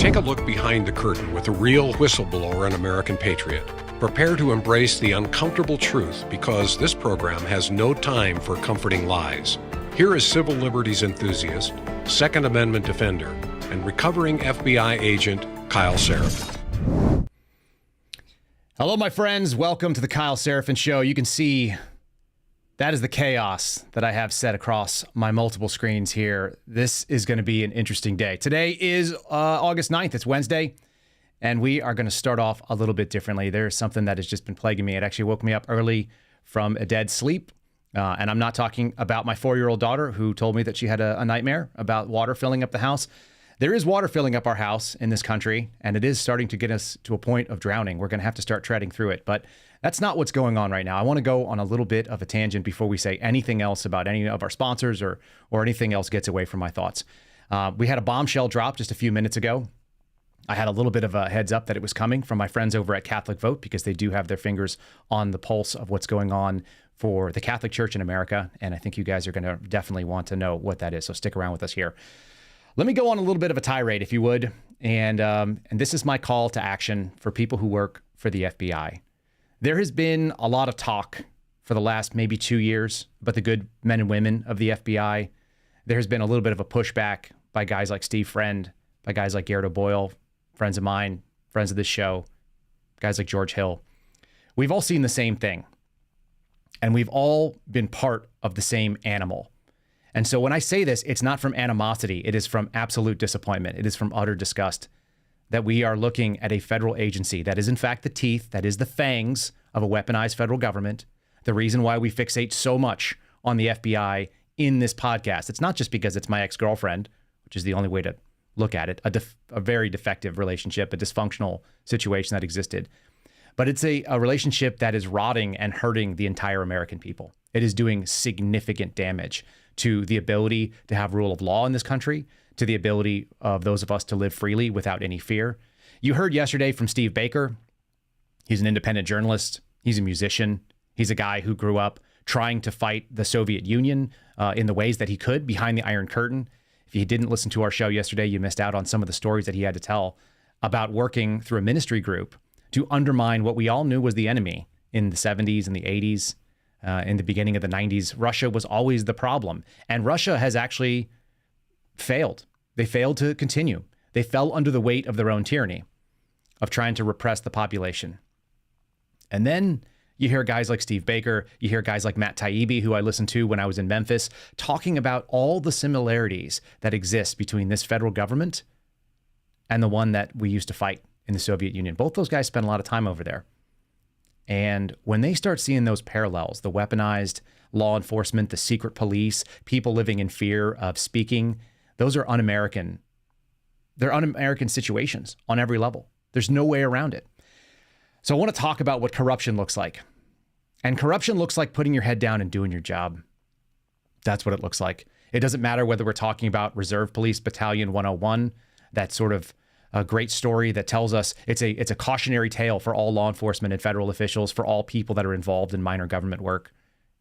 Take a look behind the curtain with a real whistleblower and American patriot. Prepare to embrace the uncomfortable truth because this program has no time for comforting lies. Here is civil liberties enthusiast, Second Amendment defender, and recovering FBI agent Kyle Seraphin. Hello, my friends. Welcome to the Kyle Seraphin Show. You can see that is the chaos that I have set across my multiple screens here. This is going to be an interesting day. Today is August 9th. It's Wednesday, and we are going to start off a little bit differently. There's something that has just been plaguing me. It actually woke me up early from a dead sleep, and I'm not talking about my 4-year-old daughter who told me that she had a nightmare about water filling up the house. There is water filling up our house in this country, and it is starting to get us to a point of drowning. We're going to have to start treading through it, but that's not what's going on right now. I want to go on a little bit of a tangent before we say anything else about any of our sponsors or anything else gets away from my thoughts. We had a bombshell drop just a few minutes ago. I had a little bit of a heads up that it was coming from my friends over at Catholic Vote because they do have their fingers on the pulse of what's going on for the Catholic Church in America, and I think you guys are going to definitely want to know what that is, so stick around with us here. Let me go on a little bit of a tirade, if you would, and this is my call to action for people who work for the FBI. There has been a lot of talk for the last maybe 2 years about the good men and women of the FBI. There has been a little bit of a pushback by guys like Steve Friend, by guys like Garrett O'Boyle, friends of mine, friends of this show, guys like George Hill. We've all seen the same thing, and we've all been part of the same animal. And so when I say this, it's not from animosity. It is from absolute disappointment. It is from utter disgust that we are looking at a federal agency that is in fact the teeth, that is the fangs of a weaponized federal government. The reason why we fixate so much on the FBI in this podcast, it's not just because it's my ex-girlfriend, which is the only way to look at it, a very defective relationship, a dysfunctional situation that existed. But it's a relationship that is rotting and hurting the entire American people. It is doing significant damage to the ability to have rule of law in this country, to the ability of those of us to live freely without any fear. You heard yesterday from Steve Baker. He's an independent journalist. He's a musician. He's a guy who grew up trying to fight the Soviet Union in the ways that he could behind the Iron Curtain. If you didn't listen to our show yesterday, you missed out on some of the stories that he had to tell about working through a ministry group to undermine what we all knew was the enemy in the 70s and the 80s. In the beginning of the 90s, Russia was always the problem. And Russia has actually failed. They failed to continue. They fell under the weight of their own tyranny of trying to repress the population. And then you hear guys like Steve Baker, you hear guys like Matt Taibbi, who I listened to when I was in Memphis, talking about all the similarities that exist between this federal government and the one that we used to fight in the Soviet Union. Both those guys spent a lot of time over there. And when they start seeing those parallels, the weaponized law enforcement, the secret police, people living in fear of speaking, those are un-American. They're un-American situations on every level. There's no way around it. So I want to talk about what corruption looks like. And corruption looks like putting your head down and doing your job. That's what it looks like. It doesn't matter whether we're talking about Reserve Police Battalion 101, that sort of a great story that tells us it's a cautionary tale for all law enforcement and federal officials, for all people that are involved in minor government work.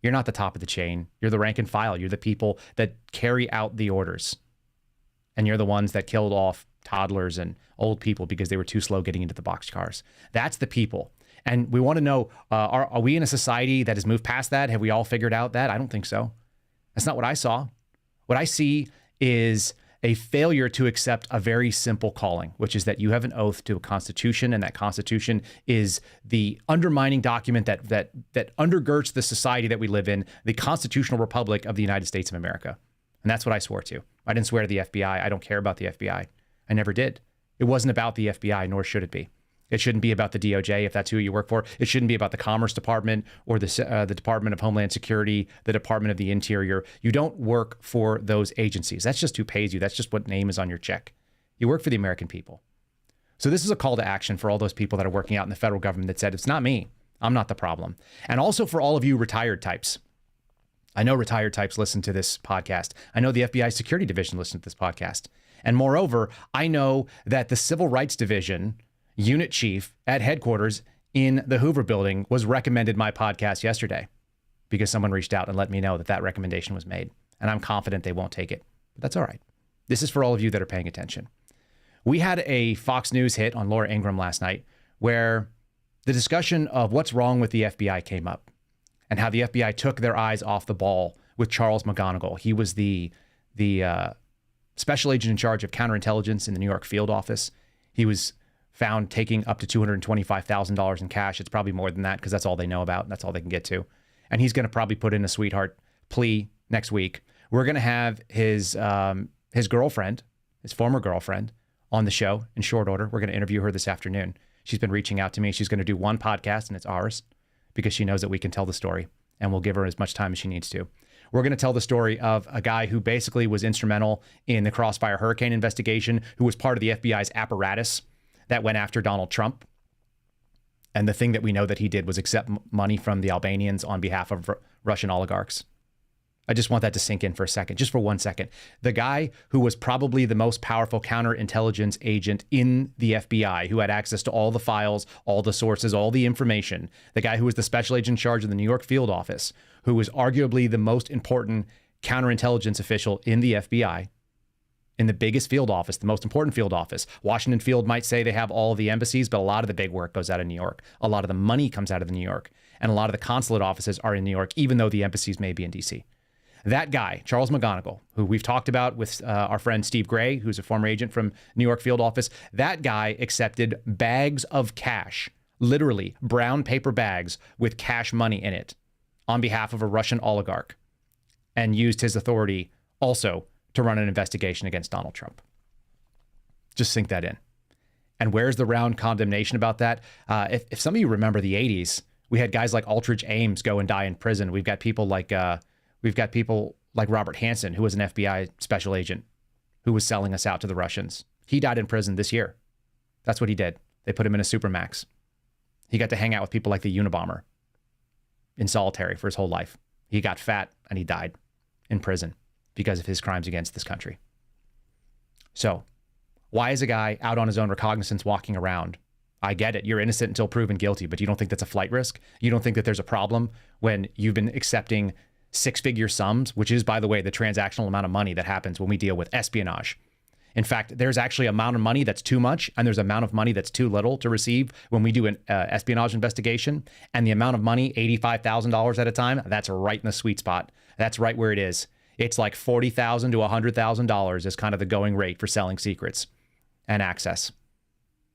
You're not the top of the chain. You're the rank and file. You're the people that carry out the orders. And you're the ones that killed off toddlers and old people because they were too slow getting into the boxcars. That's the people. And we want to know, are we in a society that has moved past that? Have we all figured out that? I don't think so. That's not what I saw. What I see is a failure to accept a very simple calling, which is that you have an oath to a constitution, and that constitution is the undermining document that undergirds the society that we live in, the constitutional republic of the United States of America. And that's what I swore to. I didn't swear to the FBI. I don't care about the FBI. I never did. It wasn't about the FBI, nor should it be. It shouldn't be about the DOJ, if that's who you work for. It shouldn't be about the Commerce Department or the Department of Homeland Security, the Department of the Interior. You don't work for those agencies. That's just who pays you. That's just what name is on your check. You work for the American people. So this is a call to action for all those people that are working out in the federal government that said, it's not me. I'm not the problem. And also for all of you retired types. I know retired types listen to this podcast. I know the FBI Security Division listens to this podcast. And moreover, I know that the Civil Rights Division unit chief at headquarters in the Hoover building was recommended my podcast yesterday because someone reached out and let me know that that recommendation was made. And I'm confident they won't take it. But that's all right. This is for all of you that are paying attention. We had a Fox News hit on Laura Ingraham last night where the discussion of what's wrong with the FBI came up and how the FBI took their eyes off the ball with Charles McGonigal. He was the special agent in charge of counterintelligence in the New York field office. He was found taking up to $225,000 in cash. It's probably more than that because that's all they know about. That's all they can get to. And he's going to probably put in a sweetheart plea next week. We're going to have his girlfriend, his former girlfriend, on the show in short order. We're going to interview her this afternoon. She's been reaching out to me. She's going to do one podcast, and it's ours because she knows that we can tell the story, and we'll give her as much time as she needs to. We're going to tell the story of a guy who basically was instrumental in the Crossfire Hurricane investigation, who was part of the FBI's apparatus that went after Donald Trump. And the thing that we know that he did was accept money from the Albanians on behalf of Russian oligarchs. I just want that to sink in for a second, just for 1 second. The guy who was probably the most powerful counterintelligence agent in the FBI, who had access to all the files, all the sources, all the information, the guy who was the special agent in charge of the New York field office, who was arguably the most important counterintelligence official in the FBI, in the biggest field office, the most important field office. Washington Field might say they have all of the embassies, but a lot of the big work goes out of New York. A lot of the money comes out of New York. And a lot of the consulate offices are in New York, even though the embassies may be in D.C. That guy, Charles McGonigal, who we've talked about with our friend Steve Gray, who's a former agent from New York field office, that guy accepted bags of cash, literally brown paper bags with cash money in it, on behalf of a Russian oligarch, and used his authority also to run an investigation against Donald Trump. Just sink that in. And where's the round condemnation about that? If some of you remember the 80s, we had guys like Aldrich Ames go and die in prison. We've got people like Robert Hansen, who was an FBI special agent, who was selling us out to the Russians. He died in prison this year. That's what he did. They put him in a supermax. He got to hang out with people like the Unabomber in solitary for his whole life. He got fat and he died in prison because of his crimes against this country. So why is a guy out on his own recognizance walking around? I get it. You're innocent until proven guilty, but you don't think that's a flight risk? You don't think that there's a problem when you've been accepting six-figure sums, which is, by the way, the transactional amount of money that happens when we deal with espionage. In fact, there's actually an amount of money that's too much, and there's an amount of money that's too little to receive when we do an espionage investigation. And the amount of money, $85,000 at a time, that's right in the sweet spot. That's right where it is. It's like $40,000 to $100,000 is kind of the going rate for selling secrets and access.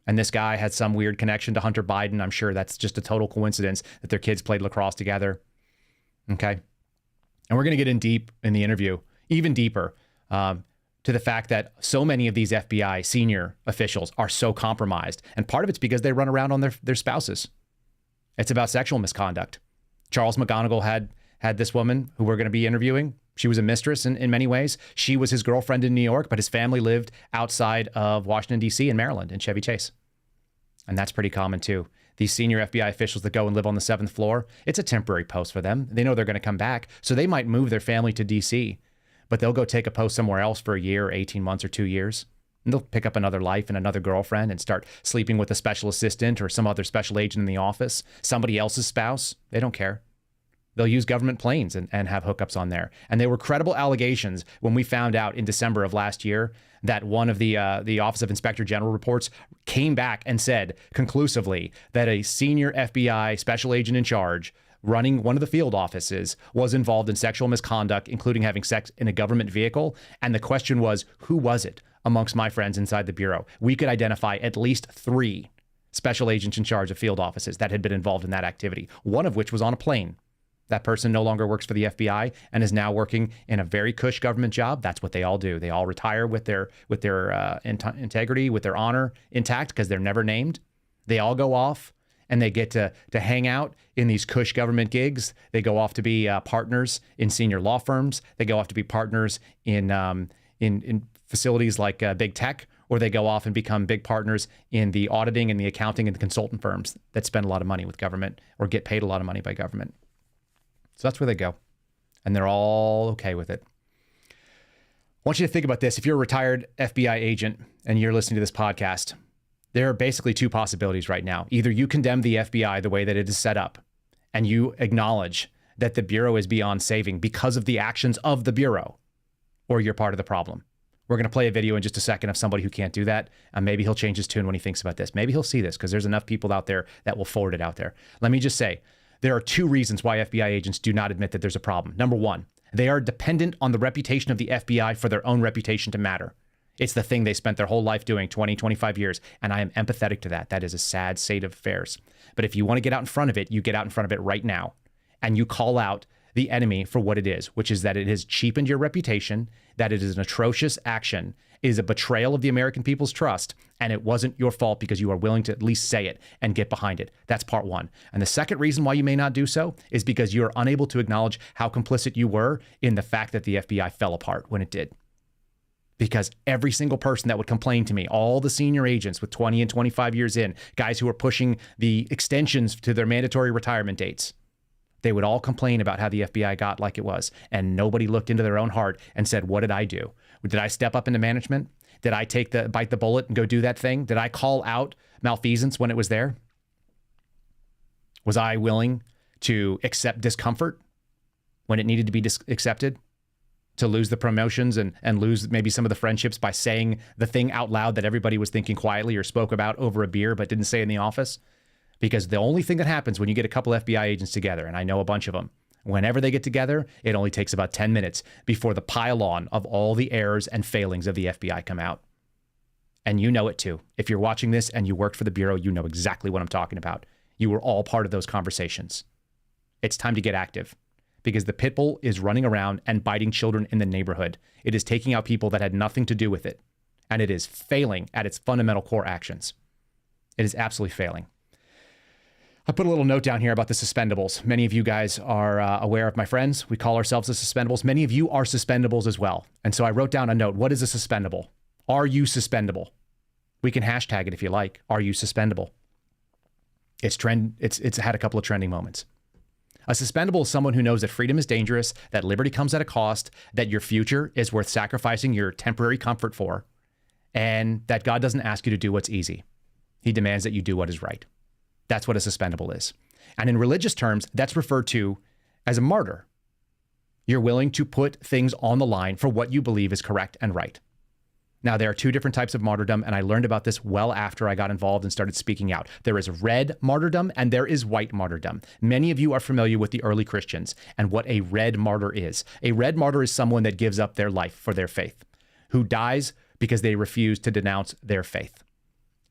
And this guy had some weird connection to Hunter Biden. I'm sure that's just a total coincidence that their kids played lacrosse together. Okay. And we're going to get in deep in the interview, even deeper, to the fact that so many of these FBI senior officials are so compromised. And part of it's because they run around on their spouses. It's about sexual misconduct. Charles McGonigal had this woman who we're going to be interviewing. She was a mistress in many ways. She was his girlfriend in New York, but his family lived outside of Washington, D.C. in Maryland, in Chevy Chase. And that's pretty common too. These senior FBI officials that go and live on the 7th floor, it's a temporary post for them. They know they're going to come back. So they might move their family to D.C., but they'll go take a post somewhere else for a year, 18 months or 2 years. And they'll pick up another life and another girlfriend and start sleeping with a special assistant or some other special agent in the office, somebody else's spouse. They don't care. They'll use government planes and have hookups on there. And there were credible allegations when we found out in December of last year that one of the Office of Inspector General reports came back and said conclusively that a senior FBI special agent in charge running one of the field offices was involved in sexual misconduct, including having sex in a government vehicle. And the question was, who was it amongst my friends inside the Bureau? We could identify at least 3 special agents in charge of field offices that had been involved in that activity, one of which was on a plane. That person no longer works for the FBI and is now working in a very cush government job. That's what they all do. They all retire with their integrity, with their honor intact because they're never named. They all go off and they get to hang out in these cush government gigs. They go off to be partners in senior law firms. They go off to be partners in facilities like big tech, or they go off and become big partners in the auditing and the accounting and the consultant firms that spend a lot of money with government or get paid a lot of money by government. So that's where they go. And they're all okay with it. I want you to think about this. If you're a retired FBI agent and you're listening to this podcast, there are basically 2 possibilities right now. Either you condemn the FBI the way that it is set up, and you acknowledge that the Bureau is beyond saving because of the actions of the Bureau, or you're part of the problem. We're going to play a video in just a second of somebody who can't do that. And maybe he'll change his tune when he thinks about this. Maybe he'll see this because there's enough people out there that will forward it out there. Let me just say, there are two reasons why FBI agents do not admit that there's a problem. Number one, they are dependent on the reputation of the FBI for their own reputation to matter. It's the thing they spent their whole life doing, 20, 25 years, and I am empathetic to that. That is a sad state of affairs. But if you want to get out in front of it, you get out in front of it right now, and you call out the enemy for what it is, which is that it has cheapened your reputation, that it is an atrocious action, is a betrayal of the American people's trust, and it wasn't your fault because you are willing to at least say it and get behind it. That's part one. And the second reason why you may not do so is because you are unable to acknowledge how complicit you were in the fact that the FBI fell apart when it did. Because every single person that would complain to me, all the senior agents with 20 and 25 years in, guys who are pushing the extensions to their mandatory retirement dates, they would all complain about how the FBI got like it was. And nobody looked into their own heart and said, what did I do? Did I step up into management? Did I bite the bullet and go do that thing? Did I call out malfeasance when it was there? Was I willing to accept discomfort when it needed to be accepted? To lose the promotions and lose maybe some of the friendships by saying the thing out loud that everybody was thinking quietly or spoke about over a beer but didn't say in the office? Because the only thing that happens when you get a couple FBI agents together, and I know a bunch of them, whenever they get together, it only takes about 10 minutes before the pile-on of all the errors and failings of the FBI come out. And you know it too. If you're watching this and you worked for the Bureau, you know exactly what I'm talking about. You were all part of those conversations. It's time to get active. Because the pit bull is running around and biting children in the neighborhood. It is taking out people that had nothing to do with it. And it is failing at its fundamental core actions. It is absolutely failing. I put a little note down here about the suspendables. Many of you guys are aware of my friends. We call ourselves the suspendables. Many of you are suspendables as well. And so I wrote down a note. What is a suspendable? Are you suspendable? We can hashtag it if you like. Are you suspendable? It's had a couple of trending moments. A suspendable is someone who knows that freedom is dangerous, that liberty comes at a cost, that your future is worth sacrificing your temporary comfort for, and that God doesn't ask you to do what's easy. He demands that you do what is right. That's what a suspendable is. And in religious terms, that's referred to as a martyr. You're willing to put things on the line for what you believe is correct and right. Now, there are two different types of martyrdom, and I learned about this well after I got involved and started speaking out. There is red martyrdom and there is white martyrdom. Many of you are familiar with the early Christians and what a red martyr is. A red martyr is someone that gives up their life for their faith, who dies because they refuse to denounce their faith.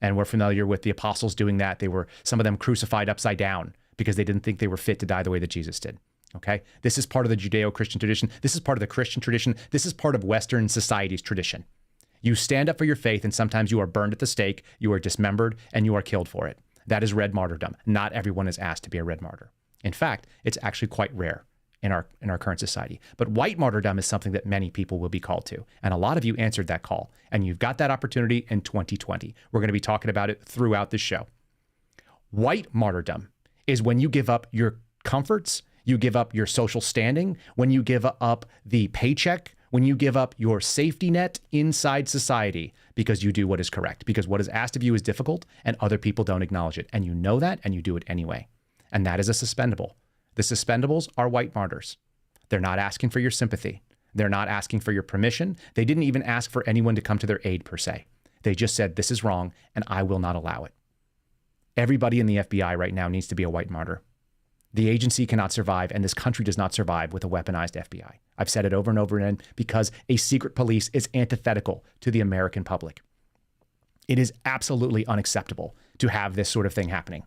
And we're familiar with the apostles doing that. Some of them crucified upside down because they didn't think they were fit to die the way that Jesus did. Okay? This is part of the Judeo-Christian tradition. This is part of the Christian tradition. This is part of Western society's tradition. You stand up for your faith, and sometimes you are burned at the stake, you are dismembered, and you are killed for it. That is red martyrdom. Not everyone is asked to be a red martyr. In fact, it's actually quite rare in our current society. But white martyrdom is something that many people will be called to. And a lot of you answered that call, and you've got that opportunity in 2020. We're going to be talking about it throughout this show. White martyrdom is when you give up your comforts, you give up your social standing, when you give up the paycheck, when you give up your safety net inside society because you do what is correct, because what is asked of you is difficult and other people don't acknowledge it. And you know that and you do it anyway. And that is a suspendable. The suspendables are white martyrs. They're not asking for your sympathy. They're not asking for your permission. They didn't even ask for anyone to come to their aid per se. They just said, this is wrong and I will not allow it. Everybody in the FBI right now needs to be a white martyr. The agency cannot survive, and this country does not survive with a weaponized FBI. I've said it over and over again because a secret police is antithetical to the American public. It is absolutely unacceptable to have this sort of thing happening.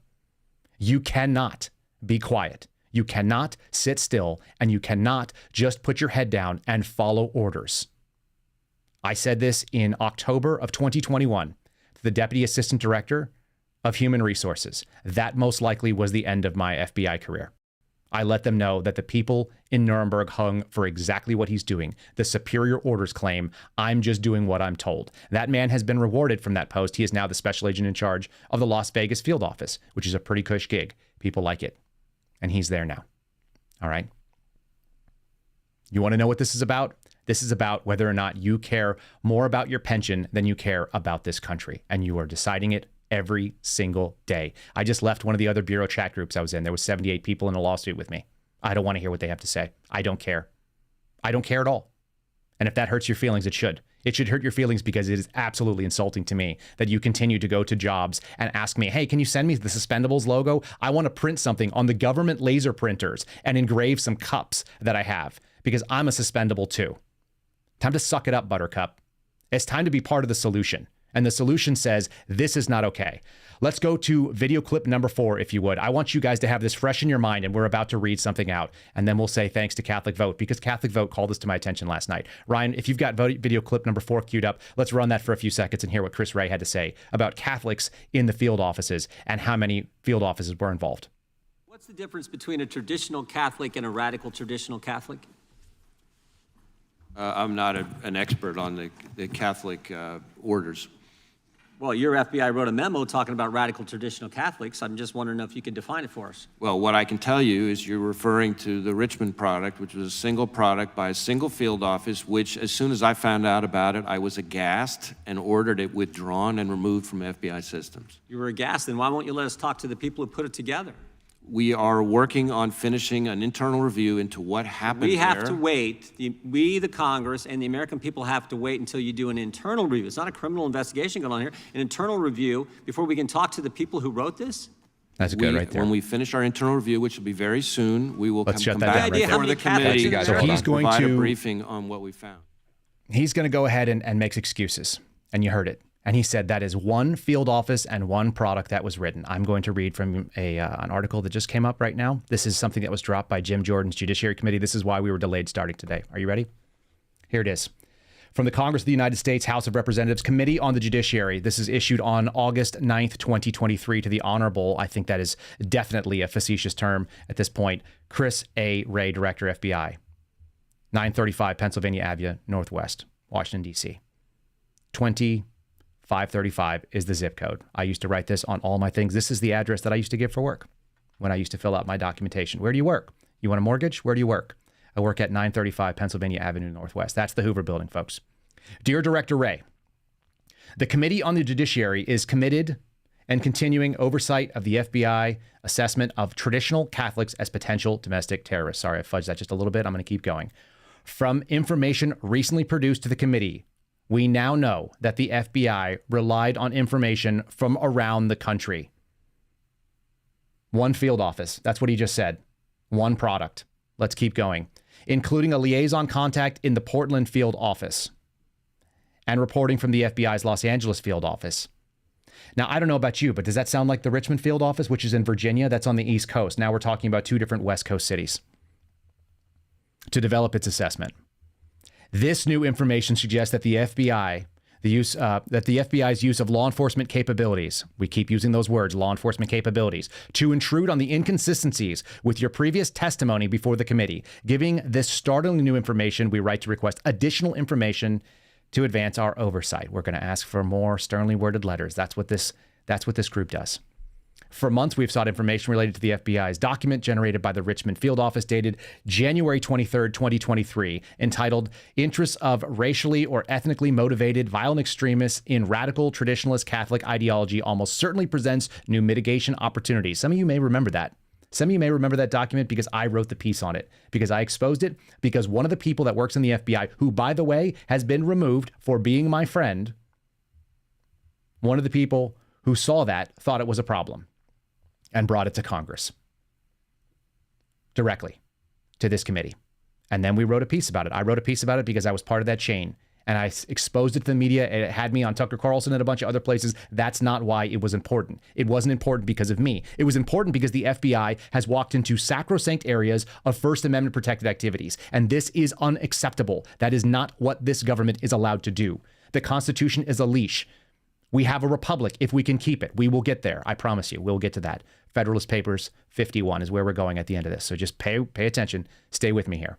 You cannot be quiet. You cannot sit still, and you cannot just put your head down and follow orders. I said this in October of 2021 to the Deputy Assistant Director of Human Resources. That most likely was the end of my FBI career. I let them know that the people in Nuremberg hung for exactly what he's doing. The superior orders claim I'm just doing what I'm told. That man has been rewarded from that post. He is now the special agent in charge of the Las Vegas field office, which is a pretty cush gig. People like it. And he's there now. All right. You want to know what this is about? This is about whether or not you care more about your pension than you care about this country. And you are deciding it every single day. I just left one of the other Bureau chat groups I was in. There was 78 people in a lawsuit with me. I don't want to hear what they have to say. I don't care. I don't care at all. And if that hurts your feelings, it should. It should hurt your feelings because it is absolutely insulting to me that you continue to go to jobs and ask me, hey, can you send me the Suspendables logo? I want to print something on the government laser printers and engrave some cups that I have because I'm a suspendable too. Time to suck it up, Buttercup. It's time to be part of the solution. And the solution says, this is not okay. Let's go to video clip number 4, if you would. I want you guys to have this fresh in your mind, and we're about to read something out. And then we'll say thanks to Catholic Vote, because Catholic Vote called this to my attention last night. Ryan, if you've got video clip number 4 queued up, let's run that for a few seconds and hear what Chris Wray had to say about Catholics in the field offices and how many field offices were involved. What's the difference between a traditional Catholic and a radical traditional Catholic? I'm not an expert on the Catholic orders. Well, your FBI wrote a memo talking about radical traditional Catholics. I'm just wondering if you could define it for us. Well, what I can tell you is you're referring to the Richmond product, which was a single product by a single field office, which as soon as I found out about it, I was aghast and ordered it withdrawn and removed from FBI systems. You were aghast, then why won't you let us talk to the people who put it together? We are working on finishing an internal review into what happened We have there. to wait. We, the Congress, and the American people have to wait until you do an internal review. It's not a criminal investigation going on here. An internal review before we can talk to the people who wrote this? That's good right there. When we finish our internal review, which will be very soon, we will come back right before the committee Catholics So he's going provide to a briefing on what we found. He's going to go ahead and make excuses. And you heard it. And he said that is one field office and one product that was written. I'm going to read from an article that just came up right now. This is something that was dropped by Jim Jordan's Judiciary Committee. This is why we were delayed starting today. Are you ready? Here it is. From the Congress of the United States House of Representatives Committee on the Judiciary. This is issued on August 9th, 2023 to the Honorable, I think that is definitely a facetious term at this point, Chris A. Wray, Director, FBI, 935 Pennsylvania Avenue, Northwest, Washington, D.C. 535 is the zip code. I used to write this on all my things. This is the address that I used to give for work when I used to fill out my documentation. Where do you work? You want a mortgage? Where do you work? I work at 935 Pennsylvania Avenue Northwest. That's the Hoover Building, folks. Dear Director Wray, the Committee on the Judiciary is committed and continuing oversight of the FBI assessment of traditional Catholics as potential domestic terrorists. Sorry, I fudged that just a little bit. I'm going to keep going. From information recently produced to the committee, we now know that the FBI relied on information from around the country. One field office. That's what he just said. One product. Let's keep going. Including a liaison contact in the Portland field office and reporting from the FBI's Los Angeles field office. Now, I don't know about you, but does that sound like the Richmond field office, which is in Virginia? That's on the East Coast. Now we're talking about 2 different West Coast cities to develop its assessment. This new information suggests that the FBI's use of law enforcement capabilities, we keep using those words, law enforcement capabilities, to intrude on the inconsistencies with your previous testimony before the committee. Giving this startling new information, we write to request additional information to advance our oversight. We're going to ask for more sternly worded letters. That's what this group does. For months, we've sought information related to the FBI's document generated by the Richmond field office dated January 23rd, 2023, entitled Interests of Racially or Ethnically Motivated Violent Extremists in Radical Traditionalist Catholic Ideology Almost Certainly Presents New Mitigation Opportunities. Some of you may remember that. Some of you may remember that document because I wrote the piece on it, because I exposed it, because one of the people that works in the FBI, who, by the way, has been removed for being my friend, one of the people who saw that thought it was a problem and brought it to Congress directly to this committee. And then we wrote a piece about it. I wrote a piece about it because I was part of that chain, and I exposed it to the media. It had me on Tucker Carlson and a bunch of other places. That's not why it was important. It wasn't important because of me. It was important because the FBI has walked into sacrosanct areas of First Amendment protected activities. And this is unacceptable. That is not what this government is allowed to do. The Constitution is a leash. We have a republic. If we can keep it, we will get there. I promise you, we'll get to that. Federalist Papers 51 is where we're going at the end of this. So just pay attention. Stay with me here.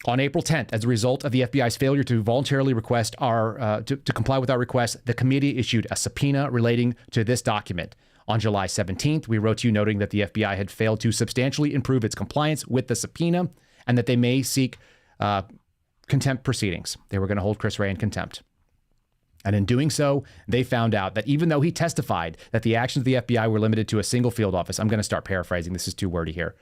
On April 10th, as a result of the FBI's failure to voluntarily request to comply with our request, the committee issued a subpoena relating to this document. On July 17th, we wrote to you noting that the FBI had failed to substantially improve its compliance with the subpoena and that they may seek contempt proceedings. They were going to hold Chris Wray in contempt. And in doing so, they found out that even though he testified that the actions of the FBI were limited to a single field office, I'm going to start paraphrasing. This is too wordy here.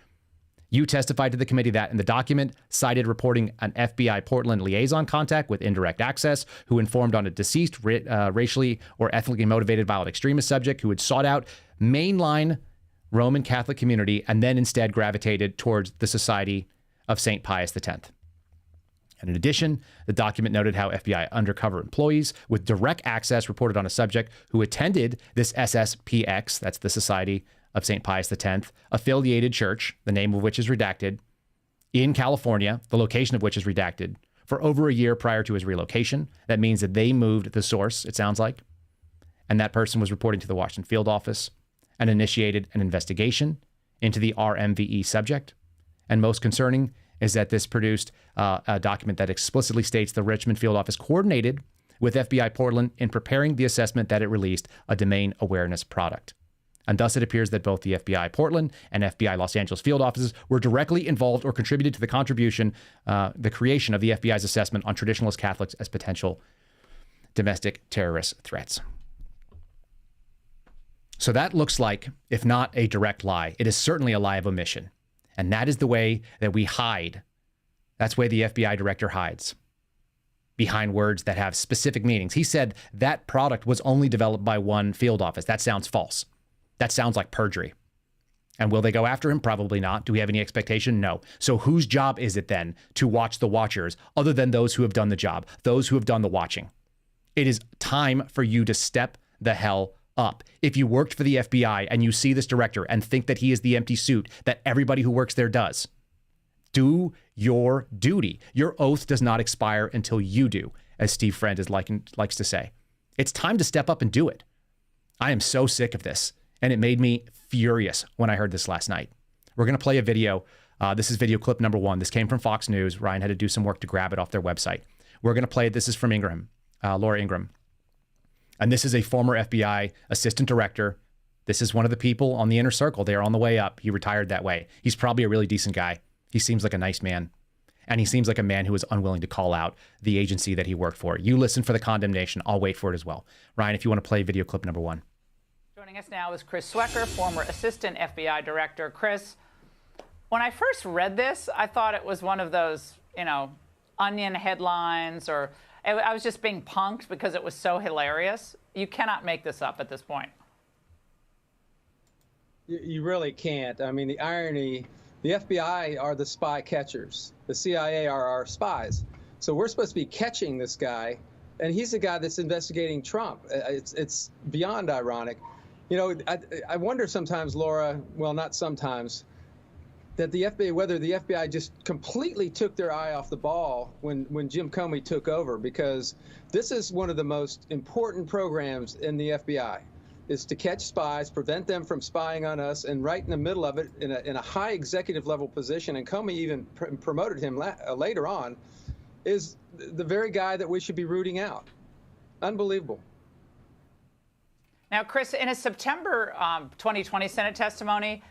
You testified to the committee that in the document cited reporting an FBI Portland liaison contact with indirect access who informed on a deceased racially or ethnically motivated violent extremist subject who had sought out mainline Roman Catholic community and then instead gravitated towards the Society of St. Pius X. And in addition, the document noted how FBI undercover employees with direct access reported on a subject who attended this SSPX, that's the Society of St. Pius X, affiliated church, the name of which is redacted, in California, the location of which is redacted, for over a year prior to his relocation. That means that they moved the source, it sounds like, and that person was reporting to the Washington field office and initiated an investigation into the RMVE subject. And most concerning is that this produced a document that explicitly states the Richmond field office coordinated with FBI Portland in preparing the assessment that it released a domain awareness product. And thus it appears that both the FBI Portland and FBI Los Angeles field offices were directly involved or contributed to the creation of the FBI's assessment on traditionalist Catholics as potential domestic terrorist threats. So that looks like, if not a direct lie, it is certainly a lie of omission. And that is the way that we hide. That's the way the FBI director hides, behind words that have specific meanings. He said that product was only developed by one field office. That sounds false. That sounds like perjury. And will they go after him? Probably not. Do we have any expectation? No. So whose job is it then to watch the watchers other than those who have done the job, those who have done the watching? It is time for you to step the hell up. If you worked for the FBI and you see this director and think that he is the empty suit that everybody who works there does, do your duty. Your oath does not expire until you do, as Steve Friend likes to say. It's time to step up and do it. I am so sick of this, and it made me furious when I heard this last night. We're going to play a video. This is video clip number 1. This came from Fox News. Ryan had to do some work to grab it off their website. We're going to play it. This is from Laura Ingraham. And this is a former FBI assistant director. This is one of the people on the inner circle. They are on the way up. He retired that way. He's probably a really decent guy. He seems like a nice man. And he seems like a man who is unwilling to call out the agency that he worked for. You listen for the condemnation. I'll wait for it as well. Ryan, if you want to play video clip number 1. Joining us now is Chris Swecker, former assistant FBI director. Chris, when I first read this, I thought it was one of those, Onion headlines, or I was just being punked because it was so hilarious. You cannot make this up at this point. You really can't. I mean, the irony, the FBI are the spy catchers. The CIA are our spies. So we're supposed to be catching this guy, and he's the guy that's investigating Trump. It's beyond ironic. I wonder sometimes, Laura, well, not sometimes, that the FBI, whether the FBI just completely took their eye off the ball when Jim Comey took over, because this is one of the most important programs in the FBI, is to catch spies, prevent them from spying on us, and right in the middle of it, in a high executive level position, and Comey even promoted him later on, is the very guy that we should be rooting out. Unbelievable. Now, Chris, in a September 2020 Senate testimony,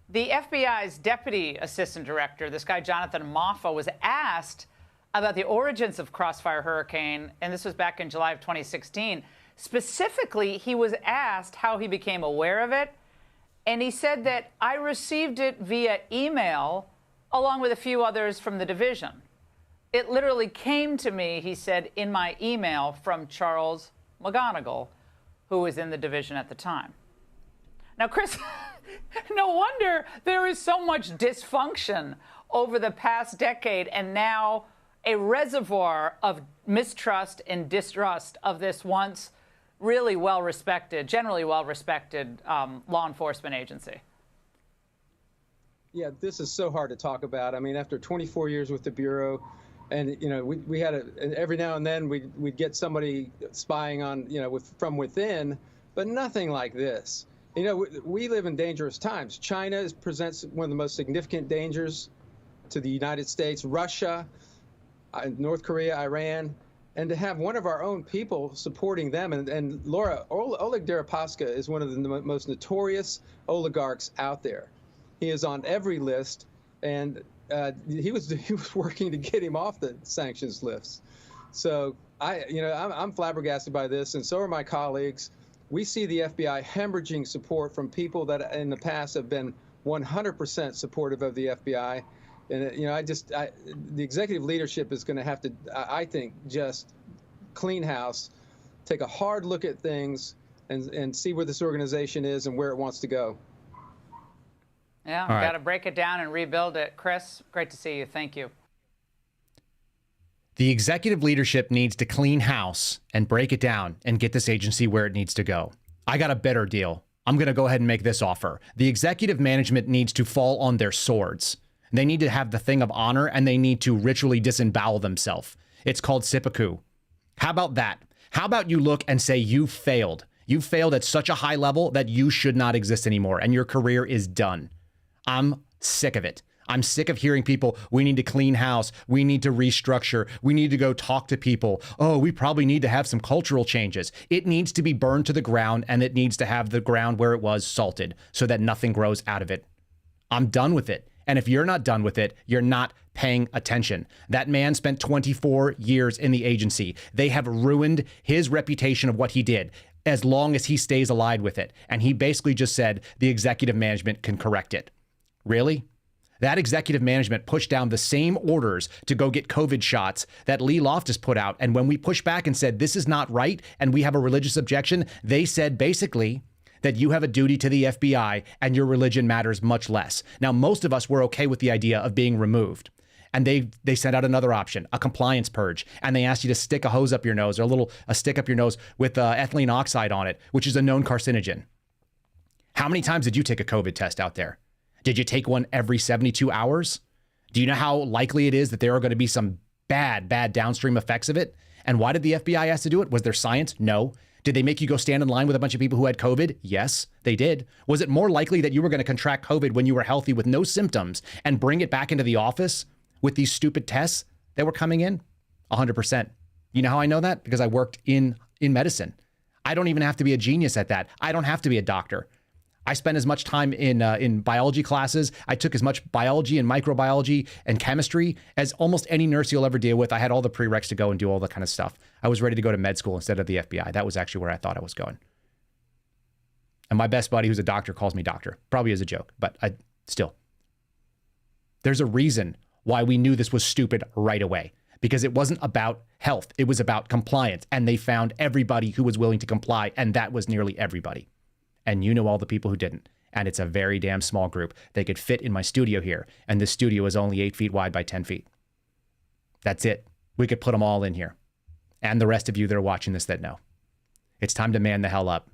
the FBI's deputy assistant director, this guy Jonathan Moffa, was asked about the origins of Crossfire Hurricane, and this was back in July of 2016. Specifically, he was asked how he became aware of it, and he said that I received it via email along with a few others from the division. It literally came to me, he said, in my email from Charles McGonigal, who was in the division at the time. Now, Chris, no wonder there is so much dysfunction over the past decade, and now a reservoir of mistrust and distrust of this once really well-respected, generally well-respected law enforcement agency. Yeah, this is so hard to talk about. I mean, after 24 years with the Bureau, and we had every now and then we'd get somebody spying on from within, but nothing like this. We live in dangerous times. China presents one of the most significant dangers to the United States, Russia, North Korea, Iran, and to have one of our own people supporting them. And Laura, Oleg Deripaska is one of the most notorious oligarchs out there. He is on every list, and he was working to get him off the sanctions lists. So I'm flabbergasted by this, and so are my colleagues. We see the FBI hemorrhaging support from people that in the past have been 100% supportive of the FBI. And, the executive leadership is going to have to, I think, just clean house, take a hard look at things and see where this organization is and where it wants to go. Yeah, right. got to break it down and rebuild it. Chris, great to see you. Thank you. The executive leadership needs to clean house and break it down and get this agency where it needs to go. I got a better deal. I'm going to go ahead and make this offer. The executive management needs to fall on their swords. They need to have the thing of honor, and they need to ritually disembowel themselves. It's called seppuku. How about that? How about you look and say you failed? You failed at such a high level that you should not exist anymore, and your career is done. I'm sick of it. I'm sick of hearing people, we need to clean house, we need to restructure, we need to go talk to people. Oh, we probably need to have some cultural changes. It needs to be burned to the ground, and it needs to have the ground where it was salted so that nothing grows out of it. I'm done with it. And if you're not done with it, you're not paying attention. That man spent 24 years in the agency. They have ruined his reputation of what he did as long as he stays alive with it. And he basically just said the executive management can correct it. Really? That executive management pushed down the same orders to go get COVID shots that Lee Loftus put out. And when we pushed back and said, this is not right, and we have a religious objection, they said basically that you have a duty to the FBI and your religion matters much less. Now, most of us were okay with the idea of being removed. And they sent out another option, a compliance purge. And they asked you to stick a hose up your nose, or a stick up your nose with ethylene oxide on it, which is a known carcinogen. How many times did you take a COVID test out there? Did you take one every 72 hours? Do you know how likely it is that there are going to be some bad downstream effects of it? And why did the FBI ask to do it? Was there science? No. Did they make you go stand in line with a bunch of people who had COVID? Yes, they did. Was it more likely that you were going to contract COVID when you were healthy with no symptoms and bring it back into the office with these stupid tests that were coming in? 100%. You know how I know that? Because I worked in medicine. I don't even have to be a genius at that. I don't have to be a doctor. I spent as much time in biology classes. I took as much biology and microbiology and chemistry as almost any nurse you'll ever deal with. I had all the prereqs to go and do all that kind of stuff. I was ready to go to med school instead of the FBI. That was actually where I thought I was going. And my best buddy, who's a doctor, calls me doctor. Probably as a joke, but still. There's a reason why we knew this was stupid right away. Because it wasn't about health. It was about compliance. And they found everybody who was willing to comply. And that was nearly everybody. And you know all the people who didn't. And it's a very damn small group. They could fit in my studio here. And this studio is only 8 feet wide by 10 feet. That's it. We could put them all in here. And the rest of you that are watching this that know. It's time to man the hell up.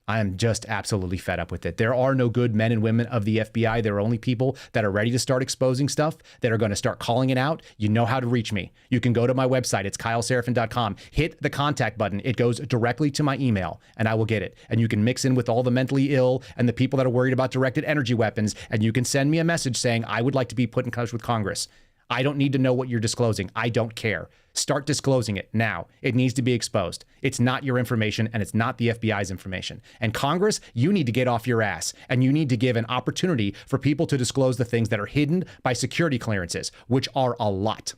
I am just absolutely fed up with it. There are no good men and women of the FBI. There are only people that are ready to start exposing stuff, that are going to start calling it out. You know how to reach me. You can go to my website. It's kyleserafin.com. Hit the contact button. It goes directly to my email, and I will get it. And you can mix in with all the mentally ill and the people that are worried about directed energy weapons, and you can send me a message saying, I would like to be put in touch with Congress. I don't need to know what you're disclosing. I don't care. Start disclosing it now. It needs to be exposed. It's not your information, and it's not the FBI's information. And Congress, you need to get off your ass, and you need to give an opportunity for people to disclose the things that are hidden by security clearances, which are a lot.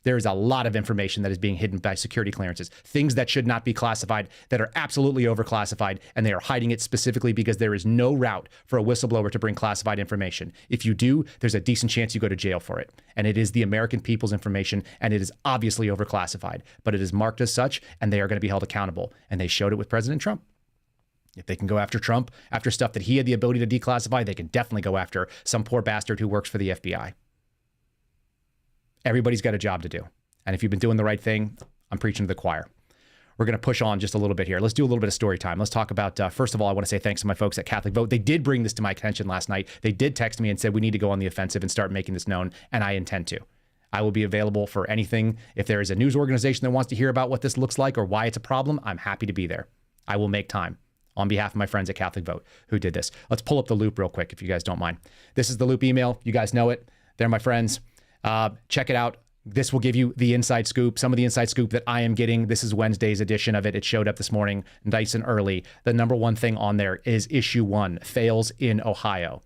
There is a lot of information that is being hidden by security clearances, things that should not be classified, that are absolutely overclassified, and they are hiding it specifically because there is no route for a whistleblower to bring classified information. If you do, there's a decent chance you go to jail for it. And it is the American people's information, and it is obviously overclassified, but it is marked as such, and they are going to be held accountable. And they showed it with President Trump. If they can go after Trump, after stuff that he had the ability to declassify, they can definitely go after some poor bastard who works for the FBI. Everybody's got a job to do. And if you've been doing the right thing, I'm preaching to the choir. We're going to push on just a little bit here. Let's do a little bit of story time. Let's talk about, first of all, I want to say thanks to my folks at Catholic Vote. They did bring this to my attention last night. They did text me and said, we need to go on the offensive and start making this known. And I intend to. I will be available for anything. If there is a news organization that wants to hear about what this looks like or why it's a problem, I'm happy to be there. I will make time on behalf of my friends at Catholic Vote who did this. Let's pull up the loop real quick, if you guys don't mind. This is the loop email. You guys know it. They're my friends. Check it out. This will give you the inside scoop, some of the inside scoop that I am getting. This is Wednesday's edition of it. It showed up this morning, nice and early. The number one thing on there is issue 1, fails in Ohio.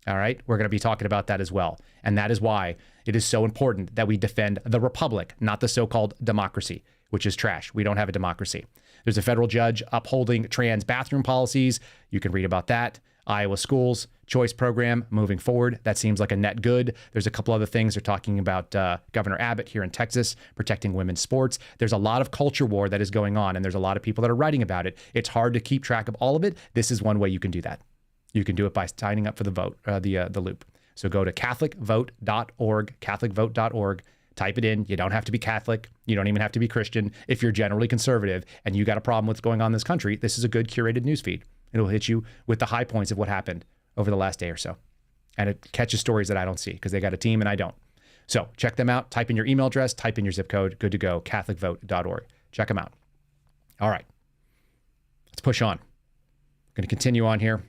All right, we're going to be talking about that as well. And that is why it is so important that we defend the republic, not the so-called democracy, which is trash. We don't have a democracy. There's a federal judge upholding trans bathroom policies. You can read about that. Iowa schools choice program moving forward. That seems like a net good. There's a couple other things. They're talking about Governor Abbott here in Texas protecting women's sports. There's a lot of culture war that is going on, and there's a lot of people that are writing about it. It's hard to keep track of all of it. This is one way you can do that. You can do it by signing up for the vote, the loop. So go to catholicvote.org, catholicvote.org. Type it in. You don't have to be Catholic. You don't even have to be Christian. If you're generally conservative and you got a problem with what's going on in this country, this is a good curated news feed. It'll hit you with the high points of what happened over the last day or so. And it catches stories that I don't see because they got a team and I don't. So check them out. Type in your email address, type in your zip code. Good to go. catholicvote.org. Check them out. All right. Let's push on. I'm going to continue on here.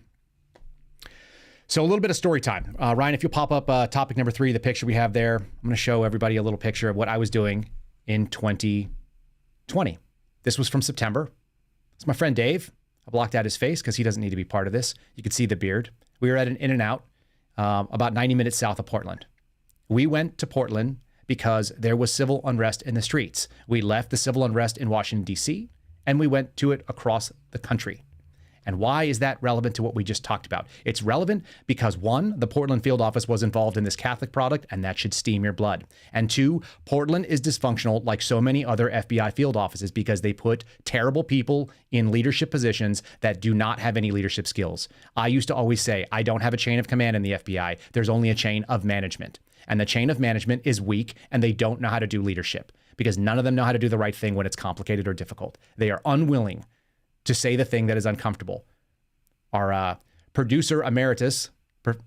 So a little bit of story time. Ryan, if you'll pop up topic number 3, the picture we have there, I'm going to show everybody a little picture of what I was doing in 2020. This was from September. It's my friend Dave. I blocked out his face because he doesn't need to be part of this. You can see the beard. We were at an In-N-Out about 90 minutes south of Portland. We went to Portland because there was civil unrest in the streets. We left the civil unrest in Washington, D.C., and we went to it across the country. And why is that relevant to what we just talked about? It's relevant because 1, the Portland field office was involved in this Catholic product, and that should steam your blood. And 2, Portland is dysfunctional like so many other FBI field offices because they put terrible people in leadership positions that do not have any leadership skills. I used to always say, I don't have a chain of command in the FBI. There's only a chain of management. And the chain of management is weak, and they don't know how to do leadership because none of them know how to do the right thing when it's complicated or difficult. They are unwilling to say the thing that is uncomfortable. Our producer emeritus,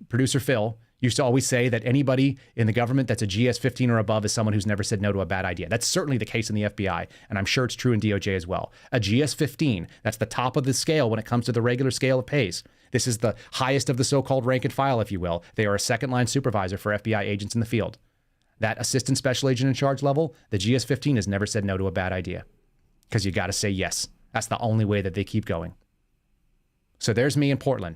producer Phil, used to always say that anybody in the government that's a GS-15 or above is someone who's never said no to a bad idea. That's certainly the case in the FBI, and I'm sure it's true in DOJ as well. A GS-15, that's the top of the scale when it comes to the regular scale of pays. This is the highest of the so-called rank and file, if you will. They are a second-line supervisor for FBI agents in the field. That assistant special agent in charge level, the GS-15 has never said no to a bad idea because you got to say yes. That's the only way that they keep going. So there's me in Portland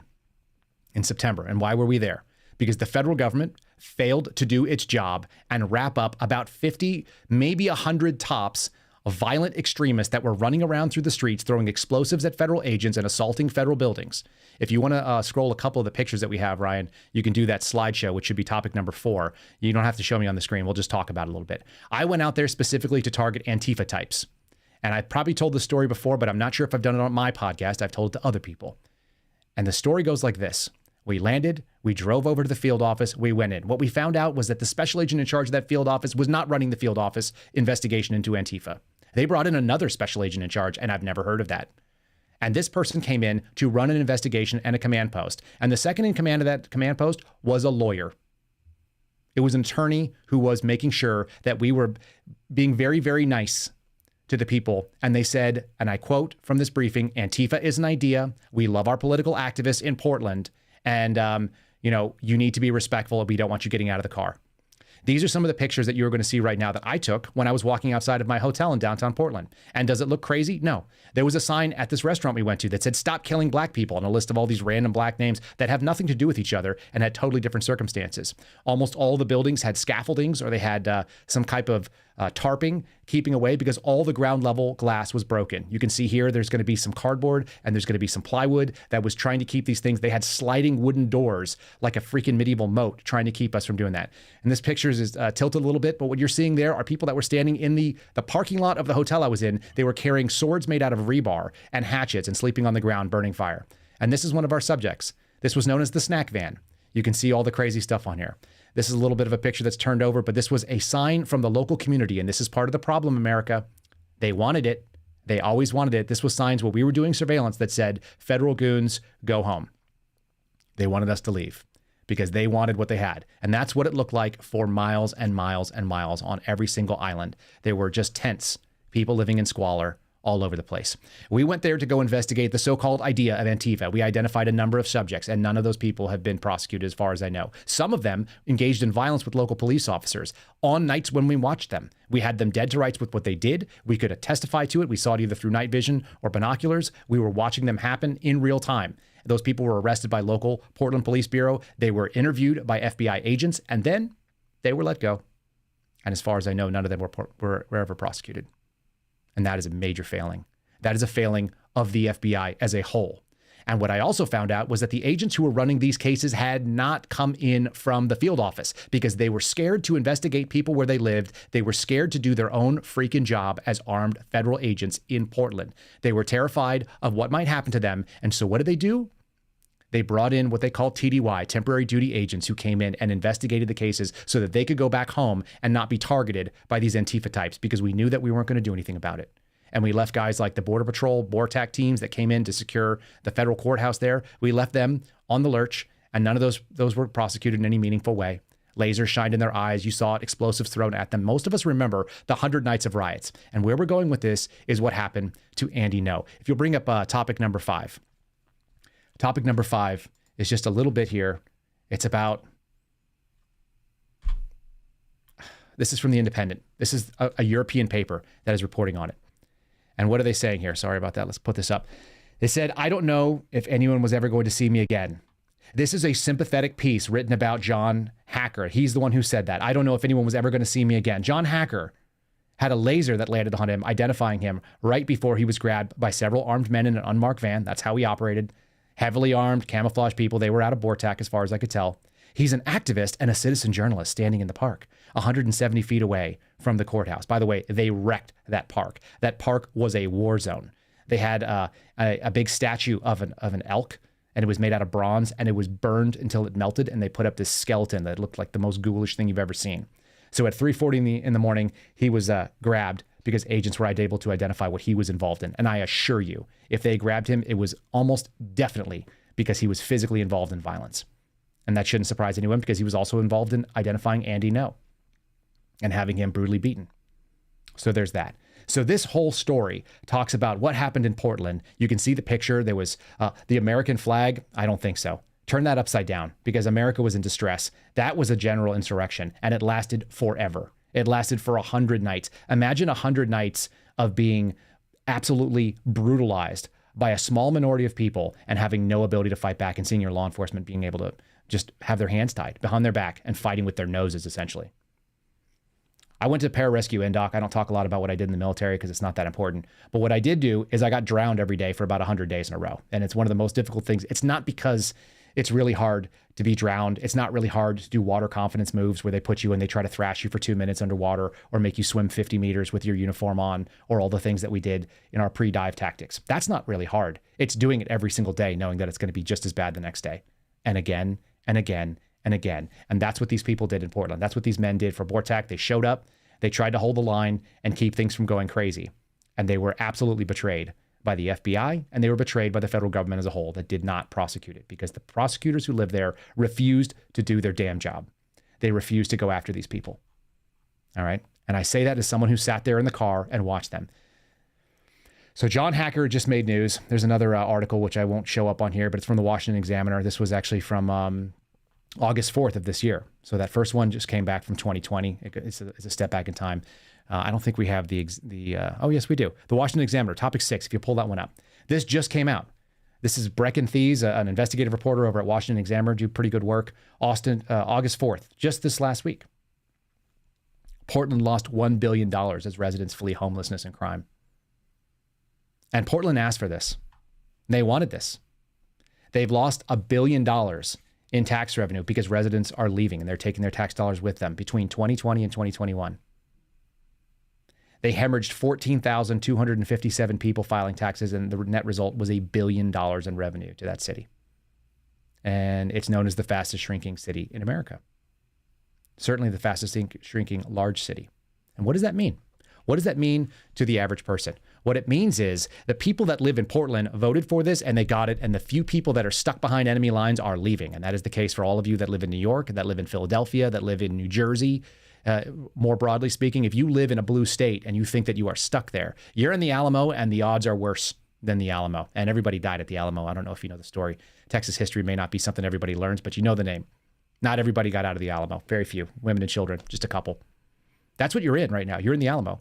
in September. And why were we there? Because the federal government failed to do its job and wrap up about 50, maybe 100 tops of violent extremists that were running around through the streets, throwing explosives at federal agents and assaulting federal buildings. If you want to scroll a couple of the pictures that we have, Ryan, you can do that slideshow, which should be topic number 4. You don't have to show me on the screen. We'll just talk about it a little bit. I went out there specifically to target Antifa types. And I probably told the story before, but I'm not sure if I've done it on my podcast. I've told it to other people. And the story goes like this. We landed, we drove over to the field office, we went in. What we found out was that the special agent in charge of that field office was not running the field office investigation into Antifa. They brought in another special agent in charge, and I've never heard of that. And this person came in to run an investigation and a command post. And the second in command of that command post was a lawyer. It was an attorney who was making sure that we were being very, very nice to the people. And they said, and I quote from this briefing, Antifa is an idea. We love our political activists in Portland. And, you need to be respectful. We don't want you getting out of the car. These are some of the pictures that you're going to see right now that I took when I was walking outside of my hotel in downtown Portland. And does it look crazy? No. There was a sign at this restaurant we went to that said, stop killing black people, and a list of all these random black names that have nothing to do with each other and had totally different circumstances. Almost all the buildings had scaffoldings or they had some type of tarping keeping away because all the ground level glass was broken. You can see here there's going to be some cardboard and there's going to be some plywood that was trying to keep these things. They had sliding wooden doors like a freaking medieval moat trying to keep us from doing that. And this picture is tilted a little bit, but what you're seeing there are people that were standing in the parking lot of the hotel I was in. They were carrying swords made out of rebar and hatchets and sleeping on the ground burning fire. And this is one of our subjects. This was known as the snack van. You can see all the crazy stuff on here. This is a little bit of a picture that's turned over, but this was a sign from the local community. And this is part of the problem, America. They wanted it. They always wanted it. This was signs where we were doing surveillance that said, federal goons, go home. They wanted us to leave because they wanted what they had. And that's what it looked like for miles and miles and miles on every single island. There were just tents, people living in squalor all over the place. We went there to go investigate the so-called idea of Antifa. We identified a number of subjects, and none of those people have been prosecuted as far as I know. Some of them engaged in violence with local police officers on nights when we watched them. We had them dead to rights with what they did. We could testify to it. We saw it either through night vision or binoculars. We were watching them happen in real time. Those people were arrested by local Portland Police Bureau. They were interviewed by FBI agents, and then they were let go. And as far as I know, none of them were ever prosecuted. And that is a major failing. That is a failing of the FBI as a whole. And what I also found out was that the agents who were running these cases had not come in from the field office because they were scared to investigate people where they lived. They were scared to do their own freaking job as armed federal agents in Portland. They were terrified of what might happen to them. And so what did they do? They brought in what they call TDY, temporary duty agents, who came in and investigated the cases so that they could go back home and not be targeted by these Antifa types, because we knew that we weren't going to do anything about it. And we left guys like the Border Patrol, BORTAC teams that came in to secure the federal courthouse there. We left them on the lurch, and none of those were prosecuted in any meaningful way. Lasers shined in their eyes. You saw it, explosives thrown at them. Most of us remember the 100 nights of riots. And where we're going with this is what happened to Andy Ngo. If you'll bring up topic number 5. Topic number 5 is just a little bit here. It's about, this is from The Independent. This is a European paper that is reporting on it. And what are they saying here? Sorry about that. Let's put this up. They said, I don't know if anyone was ever going to see me again. This is a sympathetic piece written about John Hacker. He's the one who said that. I don't know if anyone was ever going to see me again. John Hacker had a laser that landed on him, identifying him right before he was grabbed by several armed men in an unmarked van. That's how he operated. Heavily armed, camouflaged people. They were out of BORTAC as far as I could tell. He's an activist and a citizen journalist standing in the park, 170 feet away from the courthouse. By the way, they wrecked that park. That park was a war zone. They had a big statue of an elk, and it was made out of bronze, and it was burned until it melted, and they put up this skeleton that looked like the most ghoulish thing you've ever seen. So at 3:40 in the morning, he was grabbed because agents were able to identify what he was involved in. And I assure you, if they grabbed him, it was almost definitely because he was physically involved in violence. And that shouldn't surprise anyone, because he was also involved in identifying Andy Ngo and having him brutally beaten. So there's that. So this whole story talks about what happened in Portland. You can see the picture. There was the American flag. I don't think so. Turn that upside down, because America was in distress. That was a general insurrection, and it lasted forever. It lasted for 100 nights. Imagine 100 nights of being absolutely brutalized by a small minority of people and having no ability to fight back, and seeing your law enforcement being able to just have their hands tied behind their back and fighting with their noses, essentially. I went to pararescue, NDOC. I don't talk a lot about what I did in the military because it's not that important. But what I did do is I got drowned every day for about 100 days in a row. And it's one of the most difficult things. It's not because it's really hard to be drowned. It's not really hard to do water confidence moves where they put you and they try to thrash you for 2 minutes underwater, or make you swim 50 meters with your uniform on, or all the things that we did in our pre-dive tactics. That's not really hard. It's doing it every single day, knowing that it's going to be just as bad the next day. And again, and again, and again. And that's what these people did in Portland. That's what these men did for BORTAC. They showed up, they tried to hold the line and keep things from going crazy. And they were absolutely betrayed by the FBI, and they were betrayed by the federal government as a whole that did not prosecute it, because the prosecutors who lived there refused to do their damn job. They refused to go after these people. All right. And I say that as someone who sat there in the car and watched them. So John Hacker just made news. There's another article, which I won't show up on here, but it's from the Washington Examiner. This was actually from August 4th of this year. So that first one just came back from 2020. It's a step back in time. I don't think we have oh, yes, we do. The Washington Examiner, topic 6, if you pull that one up. This just came out. This is Brecken Thies, an investigative reporter over at Washington Examiner, do pretty good work. August 4th, just this last week. Portland lost $1 billion as residents flee homelessness and crime. And Portland asked for this. They wanted this. They've lost $1 billion in tax revenue because residents are leaving and they're taking their tax dollars with them between 2020 and 2021. They hemorrhaged 14,257 people filing taxes, and the net result was $1 billion in revenue to that city. And it's known as the fastest shrinking city in America. Certainly the fastest shrinking large city. And what does that mean? What does that mean to the average person? What it means is the people that live in Portland voted for this and they got it, and the few people that are stuck behind enemy lines are leaving. And that is the case for all of you that live in New York, that live in Philadelphia, that live in New Jersey. More broadly speaking, if you live in a blue state and you think that you are stuck there, you're in the Alamo, and the odds are worse than the Alamo. And everybody died at the Alamo. I don't know if you know the story. Texas history may not be something everybody learns, but you know the name. Not everybody got out of the Alamo. Very few. Women and children, just a couple. That's what you're in right now. You're in the Alamo.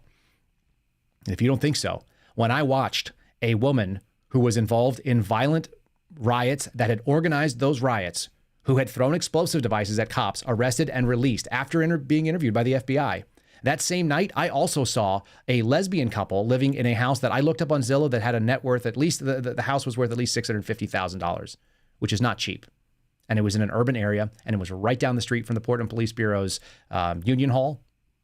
If you don't think so, when I watched a woman who was involved in violent riots, that had organized those riots, who had thrown explosive devices at cops, arrested and released after being interviewed by the FBI, That same night, I also saw a lesbian couple living in a house that I looked up on Zillow that had a net worth, at least the house was worth at least $650,000, which is not cheap. And it was in an urban area, and it was right down the street from the Portland Police Bureau's Union Hall,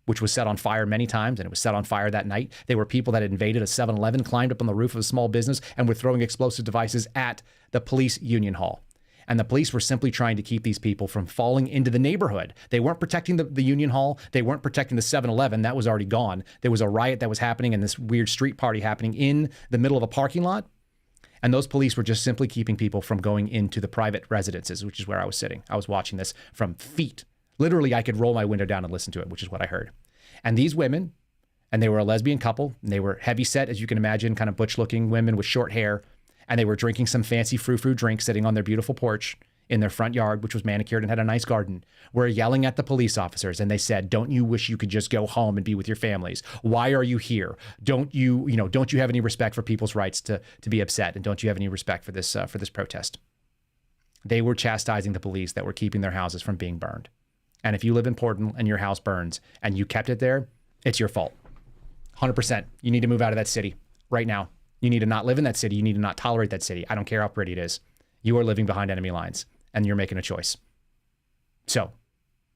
which was set on fire many times, and it was set on fire that night. They were people that had invaded a 7-Eleven, climbed up on the roof of a small business, and were throwing explosive devices at the police Union Hall. And the police were simply trying to keep these people from falling into the neighborhood. They weren't protecting the Union Hall. They weren't protecting the 7-Eleven. That was already gone. There was a riot that was happening and this weird street party happening in the middle of a parking lot. And those police were just simply keeping people from going into the private residences, which is where I was sitting. I was watching this from feet. Literally, I could roll my window down and listen to it, which is what I heard. And these women, and they were a lesbian couple, and they were heavy set, as you can imagine, kind of butch looking women with short hair. And they were drinking some fancy frou-frou drink sitting on their beautiful porch in their front yard, which was manicured and had a nice garden, were yelling at the police officers. And they said, don't you wish you could just go home and be with your families? Why are you here? Don't you have any respect for people's rights to be upset? And don't you have any respect for this protest? They were chastising the police that were keeping their houses from being burned. And if you live in Portland and your house burns and you kept it there, it's your fault. 100%. You need to move out of that city right now. You need to not live in that city. You need to not tolerate that city. I don't care how pretty it is. You are living behind enemy lines and you're making a choice. So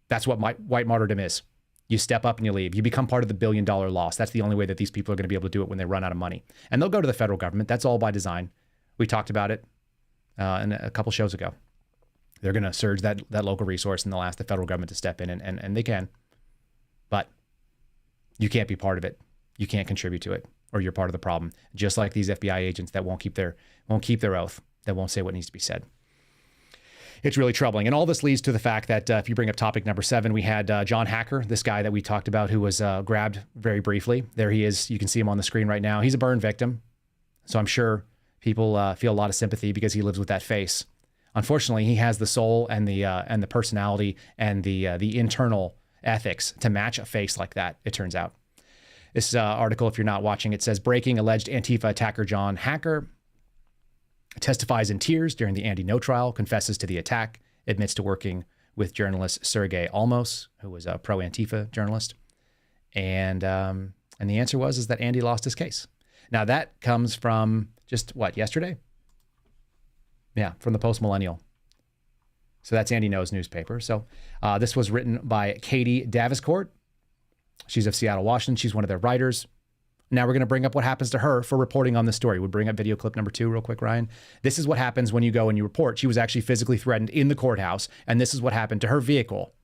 that's what white martyrdom is. You step up and you leave. You become part of the $1 billion loss. That's the only way that these people are going to be able to do it when they run out of money. And they'll go to the federal government. That's all by design. We talked about it in a couple shows ago. They're going to surge that local resource and they'll ask the federal government to step in and they can. But you can't be part of it. You can't contribute to it or you're part of the problem. Just like these FBI agents that won't keep their oath, that won't say what needs to be said. It's really troubling. And all this leads to the fact that if you bring up topic number 7, we had John Hacker, this guy that we talked about who was grabbed very briefly. There he is. You can see him on the screen right now. He's a burn victim. So I'm sure people feel a lot of sympathy because he lives with that face. Unfortunately, he has the soul and the personality and the internal ethics to match a face like that, it turns out. This article, if you're not watching, it says, breaking alleged Antifa attacker John Hacker testifies in tears during the Andy No trial, confesses to the attack, admits to working with journalist Sergey Almos, who was a pro-Antifa journalist. And the answer is that Andy lost his case. Now, that comes from just, yesterday? Yeah, from the Post-Millennial. So that's Andy No's newspaper. So this was written by Katie Daviscourt. She's of Seattle, Washington. She's one of their writers. Now we're going to bring up what happens to her for reporting on this story. We'll bring up video clip number 2 real quick, Ryan. This is what happens when you go and you report. She was actually physically threatened in the courthouse, and this is what happened to her vehicle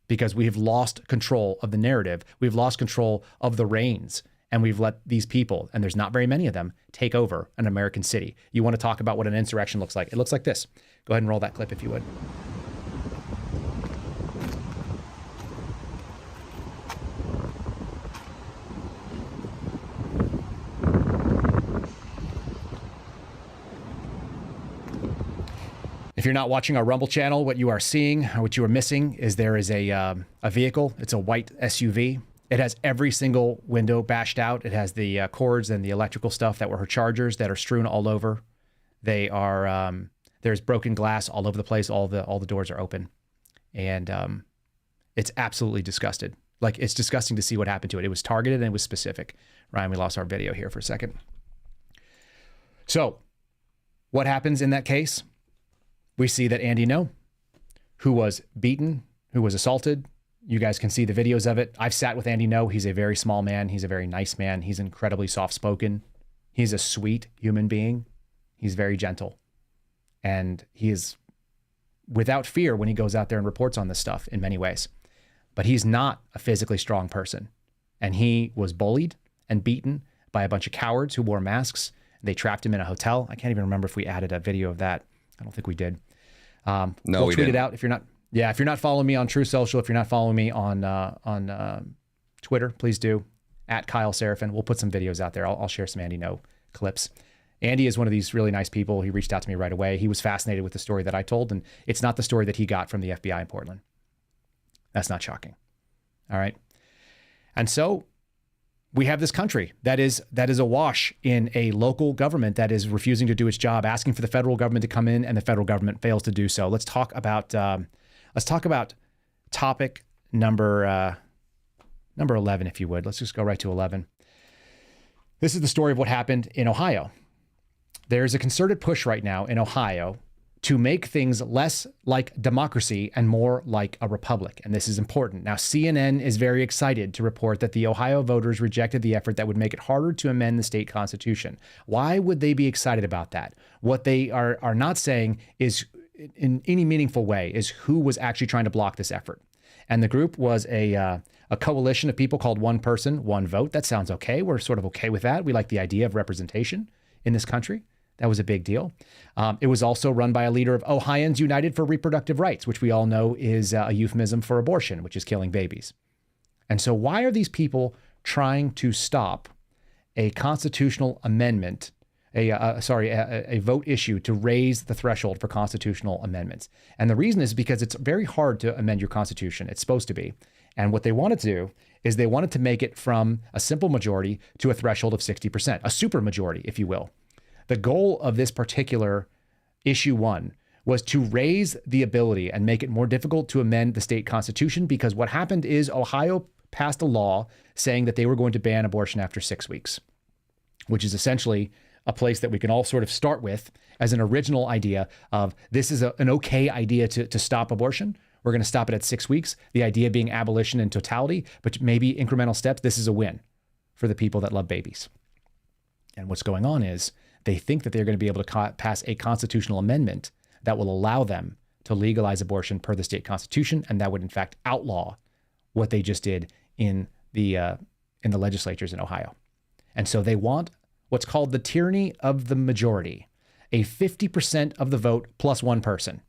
because we have lost control of the narrative. We've lost control of the reins, and we've let these people, and there's not very many of them, take over an American city. You want to talk about what an insurrection looks like? It looks like this. Go ahead and roll that clip if you would. If you're not watching our Rumble channel, what you are seeing, or what you are missing, is there is a vehicle. It's a white SUV. It has every single window bashed out. It has the cords and the electrical stuff that were her chargers that are strewn all over. They are there's broken glass all over the place. All the doors are open, and it's absolutely disgusted. Like, it's disgusting to see what happened to it. It was targeted and it was specific. Ryan, we lost our video here for a second. So, what happens in that case? We see that Andy No, who was beaten, who was assaulted. You guys can see the videos of it. I've sat with Andy No. He's a very small man. He's a very nice man. He's incredibly soft-spoken. He's a sweet human being. He's very gentle. And he is without fear when he goes out there and reports on this stuff in many ways. But he's not a physically strong person. And he was bullied and beaten by a bunch of cowards who wore masks. They trapped him in a hotel. I can't even remember if we added a video of that. I don't think we did. No, we'll we tweet didn't. it out if you're not. Yeah, if you're not following me on True Social, if you're not following me on Twitter, please do. At Kyle Seraphin. We'll put some videos out there. I'll share some Andy No clips. Andy is one of these really nice people. He reached out to me right away. He was fascinated with the story that I told, and it's not the story that he got from the FBI in Portland. That's not shocking. All right. And so we have this country that is awash in a local government that is refusing to do its job, asking for the federal government to come in, and the federal government fails to do so. Let's talk about topic number Number 11, if you would. Let's just go right to 11. This is the story of what happened in Ohio. There's a concerted push right now in Ohio to make things less like democracy and more like a republic. And this is important. Now, CNN is very excited to report that the Ohio voters rejected the effort that would make it harder to amend the state constitution. Why would they be excited about that? What they are not saying is, in any meaningful way, is who was actually trying to block this effort. And the group was a coalition of people called One Person, One Vote. That sounds okay. We're sort of okay with that. We like the idea of representation in this country. That was a big deal. It was also run by a leader of Ohioans United for Reproductive Rights, which we all know is a euphemism for abortion, which is killing babies. And so why are these people trying to stop a constitutional amendment, a vote issue to raise the threshold for constitutional amendments? And the reason is because it's very hard to amend your constitution. It's supposed to be. And what they wanted to do is they wanted to make it from a simple majority to a threshold of 60%, a supermajority, if you will. The goal of this particular issue 1 was to raise the ability and make it more difficult to amend the state constitution, because what happened is Ohio passed a law saying that they were going to ban abortion after 6 weeks, which is essentially a place that we can all sort of start with as an original idea of this is an okay idea to stop abortion. We're going to stop it at 6 weeks. The idea being abolition in totality, but maybe incremental steps. This is a win for the people that love babies. And what's going on is they think that they're going to be able to pass a constitutional amendment that will allow them to legalize abortion per the state constitution, and that would in fact outlaw what they just did in the legislatures in Ohio. And so they want what's called the tyranny of the majority, a 50% of the vote plus one person.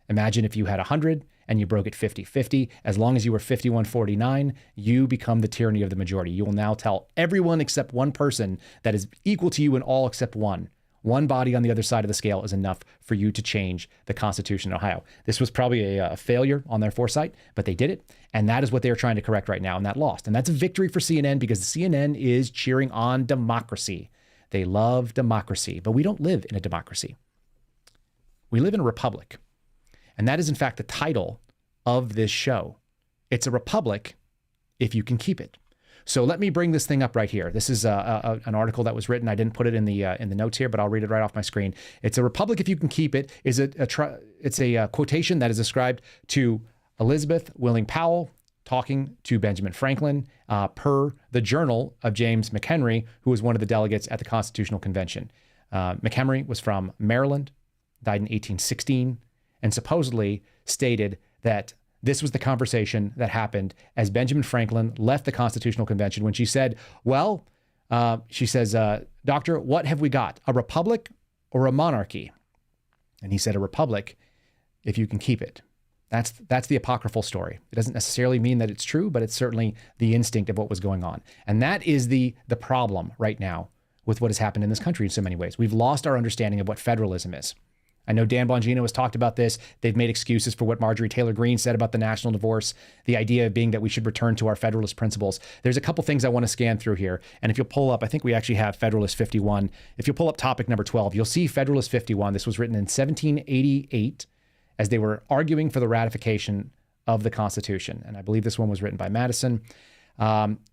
Imagine if you had 100 and you broke it 50-50. As long as you were 51-49, you become the tyranny of the majority. You will now tell everyone except one person that is equal to you in all except one. One body on the other side of the scale is enough for you to change the Constitution in Ohio. This was probably a failure on their foresight, but they did it. And that is what they are trying to correct right now, and that lost. And that's a victory for CNN, because CNN is cheering on democracy. They love democracy, but we don't live in a democracy. We live in a republic. And that is, in fact, the title of this show. It's a republic if you can keep it. So let me bring this thing up right here. This is an article that was written. I didn't put it in the notes here, but I'll read it right off my screen. It's a republic if you can keep it. It's a quotation that is ascribed to Elizabeth Willing Powell talking to Benjamin Franklin per the journal of James McHenry, who was one of the delegates at the Constitutional Convention. McHenry was from Maryland, died in 1816, and supposedly stated that this was the conversation that happened as Benjamin Franklin left the Constitutional Convention, when she said, well, she says, Doctor, what have we got? A republic or a monarchy? And he said, a republic, if you can keep it. That's the apocryphal story. It doesn't necessarily mean that it's true, but it's certainly the instinct of what was going on. And that is the problem right now with what has happened in this country in so many ways. We've lost our understanding of what federalism is. I know Dan Bongino has talked about this. They've made excuses for what Marjorie Taylor Greene said about the national divorce, the idea being that we should return to our Federalist principles. There's a couple things I want to scan through here. And if you'll pull up, I think we actually have Federalist 51. If you'll pull up topic number 12, you'll see Federalist 51. This was written in 1788 as they were arguing for the ratification of the Constitution. And I believe this one was written by Madison.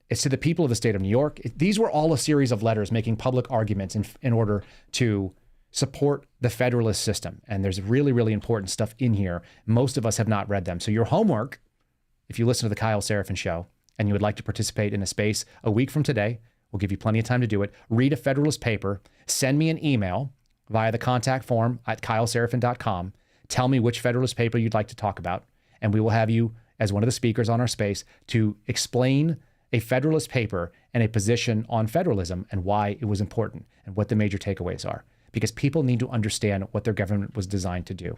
It's to the people of the state of New York. These were all a series of letters making public arguments in order to support the Federalist system. And there's really, really important stuff in here. Most of us have not read them. So your homework, if you listen to the Kyle Seraphin Show and you would like to participate in a space a week from today, we'll give you plenty of time to do it. Read a Federalist paper, send me an email via the contact form at kyleseraphin.com. Tell me which Federalist paper you'd like to talk about, and we will have you as one of the speakers on our space to explain a Federalist paper and a position on federalism and why it was important and what the major takeaways are. Because people need to understand what their government was designed to do.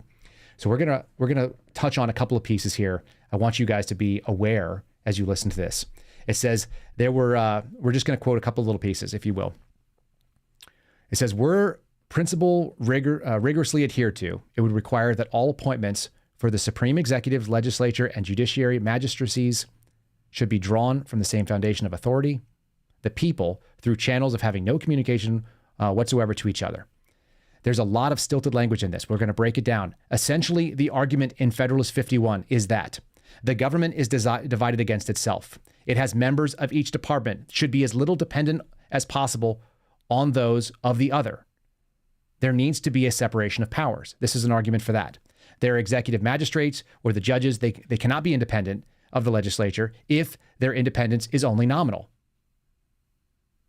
So we're gonna touch on a couple of pieces here. I want you guys to be aware as you listen to this. It says we're just gonna quote a couple of little pieces, if you will. It says, were principle rigorously adhered to, it would require that all appointments for the Supreme Executive, Legislature, and Judiciary magistracies should be drawn from the same foundation of authority, the people, through channels of having no communication whatsoever to each other. There's a lot of stilted language in this. We're going to break it down. Essentially, the argument in Federalist 51 is that the government is divided against itself. It has members of each department, should be as little dependent as possible on those of the other. There needs to be a separation of powers. This is an argument for that. Their executive magistrates or the judges, they cannot be independent of the legislature if their independence is only nominal.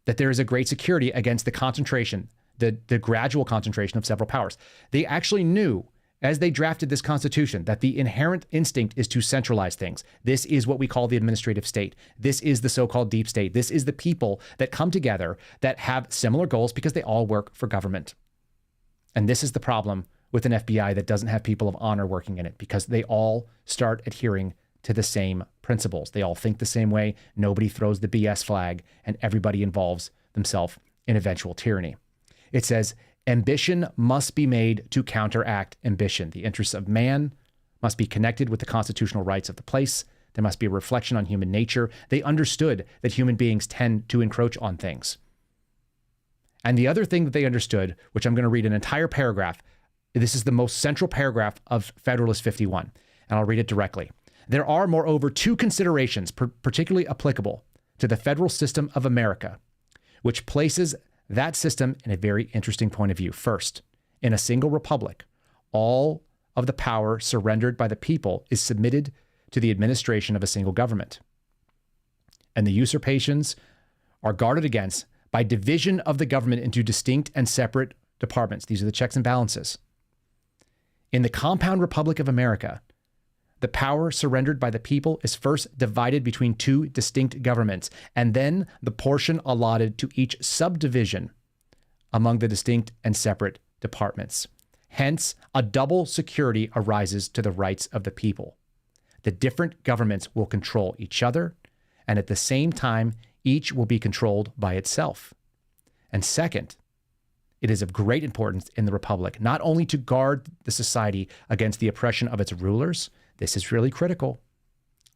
That there is a great security against the concentration, the gradual concentration of several powers. They actually knew as they drafted this Constitution that the inherent instinct is to centralize things. This is what we call the administrative state. This is the so-called deep state. This is the people that come together that have similar goals because they all work for government. And this is the problem with an FBI that doesn't have people of honor working in it, because they all start adhering to the same principles. They all think the same way. Nobody throws the BS flag, and everybody involves themselves in eventual tyranny. It says, ambition must be made to counteract ambition. The interests of man must be connected with the constitutional rights of the place. There must be a reflection on human nature. They understood that human beings tend to encroach on things. And the other thing that they understood, which I'm going to read an entire paragraph, this is the most central paragraph of Federalist 51, and I'll read it directly. There are, moreover, two considerations particularly applicable to the federal system of America, which places that system in a very interesting point of view. First, in a single republic, all of the power surrendered by the people is submitted to the administration of a single government, and the usurpations are guarded against by division of the government into distinct and separate departments. These are the checks and balances. In the compound Republic of America, the power surrendered by the people is first divided between two distinct governments, and then the portion allotted to each subdivision among the distinct and separate departments. Hence, a double security arises to the rights of the people. The different governments will control each other, and at the same time, each will be controlled by itself. And second, it is of great importance in the Republic not only to guard the society against the oppression of its rulers, this is really critical,